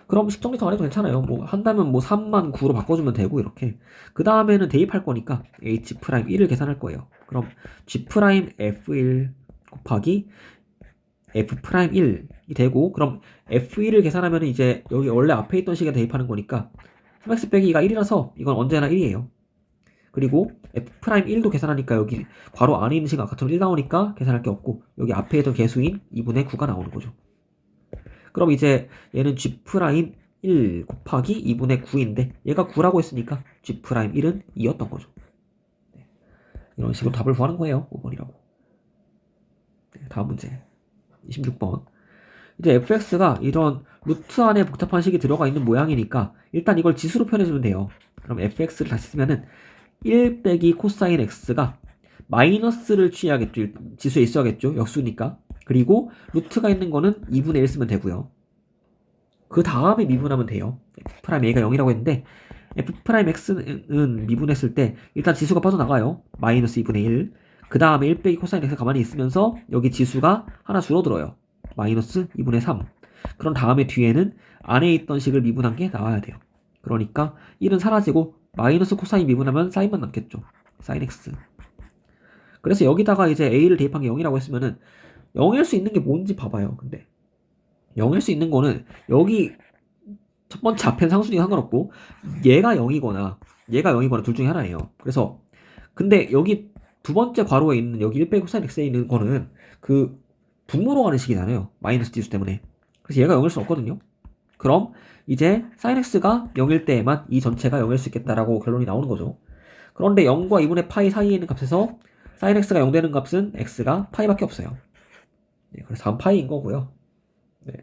그럼 식정리성 안 해도 괜찮아요. 뭐 한다면 뭐 3만 9로 바꿔주면 되고 이렇게. 그 다음에는 대입할 거니까 h'1을 계산할 거예요. 그럼 g'f1 곱하기 f'1이 되고 그럼 f1을 계산하면 이제 여기 원래 앞에 있던 식에 대입하는 거니까 3x 빼기 2가 1이라서 이건 언제나 1이에요. 그리고 f'1도 계산하니까 여기 괄호 안에 있는 식은 아까처럼 1 나오니까 계산할 게 없고 여기 앞에 있던 개수인 2분의 9가 나오는 거죠. 그럼 이제 얘는 g'1 곱하기 2분의 9인데 얘가 9라고 했으니까 g'1은 2였던 거죠. 네. 이런 식으로 답을 구하는 거예요. 5번이라고. 네, 다음 문제 26번 이제 fx가 이런 루트 안에 복잡한 식이 들어가 있는 모양이니까 일단 이걸 지수로 표현해주면 돼요. 그럼 fx를 다시 쓰면은 1 빼기 코사인 x가 마이너스를 취해야겠죠. 지수에 있어야겠죠. 역수니까. 그리고 루트가 있는 거는 2분의 1 쓰면 되고요. 그 다음에 미분하면 돼요. f'a가 0이라고 했는데 f'x는 미분했을 때 일단 지수가 빠져나가요. 마이너스 2분의 1. 그 다음에 1 빼기 코사인 x 가만히 있으면서 여기 지수가 하나 줄어들어요. 마이너스 2분의 3. 그런 다음에 뒤에는 안에 있던 식을 미분한 게 나와야 돼요. 그러니까 1은 사라지고 마이너스 코사인 미분하면 사인만 남겠죠. 사인 x. 그래서 여기다가 이제 a를 대입한 게 0이라고 했으면은 0일 수 있는 게 뭔지 봐봐요. 근데 0일 수 있는 거는 여기 첫 번째 앞에는 상수니까 상관없고 얘가 0이거나 둘 중에 하나예요. 그래서 근데 여기 두 번째 괄호에 있는 여기 1 빼기 코사인 x에 있는 거는 그 분모로 가는 식이잖아요. 마이너스 지수 때문에. 그래서 얘가 0일 수 없거든요. 그럼 이제 sin x가 0일 때에만 이 전체가 0일 수 있겠다라고 결론이 나오는 거죠. 그런데 0과 2분의 파이 사이에 있는 값에서 sin x가 0 되는 값은 x가 파이밖에 없어요. 네, 그래서 3파이인 거고요. 네.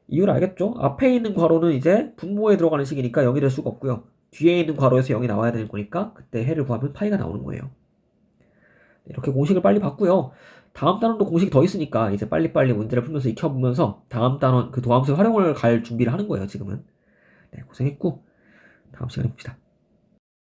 이유를 알겠죠? 앞에 있는 괄호는 이제 분모에 들어가는 식이니까 0이 될 수가 없고요. 뒤에 있는 괄호에서 0이 나와야 되는 거니까 그때 해를 구하면 파이가 나오는 거예요. 이렇게 공식을 빨리 봤고요. 다음 단원도 공식이 더 있으니까 이제 빨리빨리 문제를 풀면서 익혀보면서 다음 단원 그 도함수 활용을 갈 준비를 하는 거예요, 지금은. 네, 고생했고 다음 시간에 봅시다.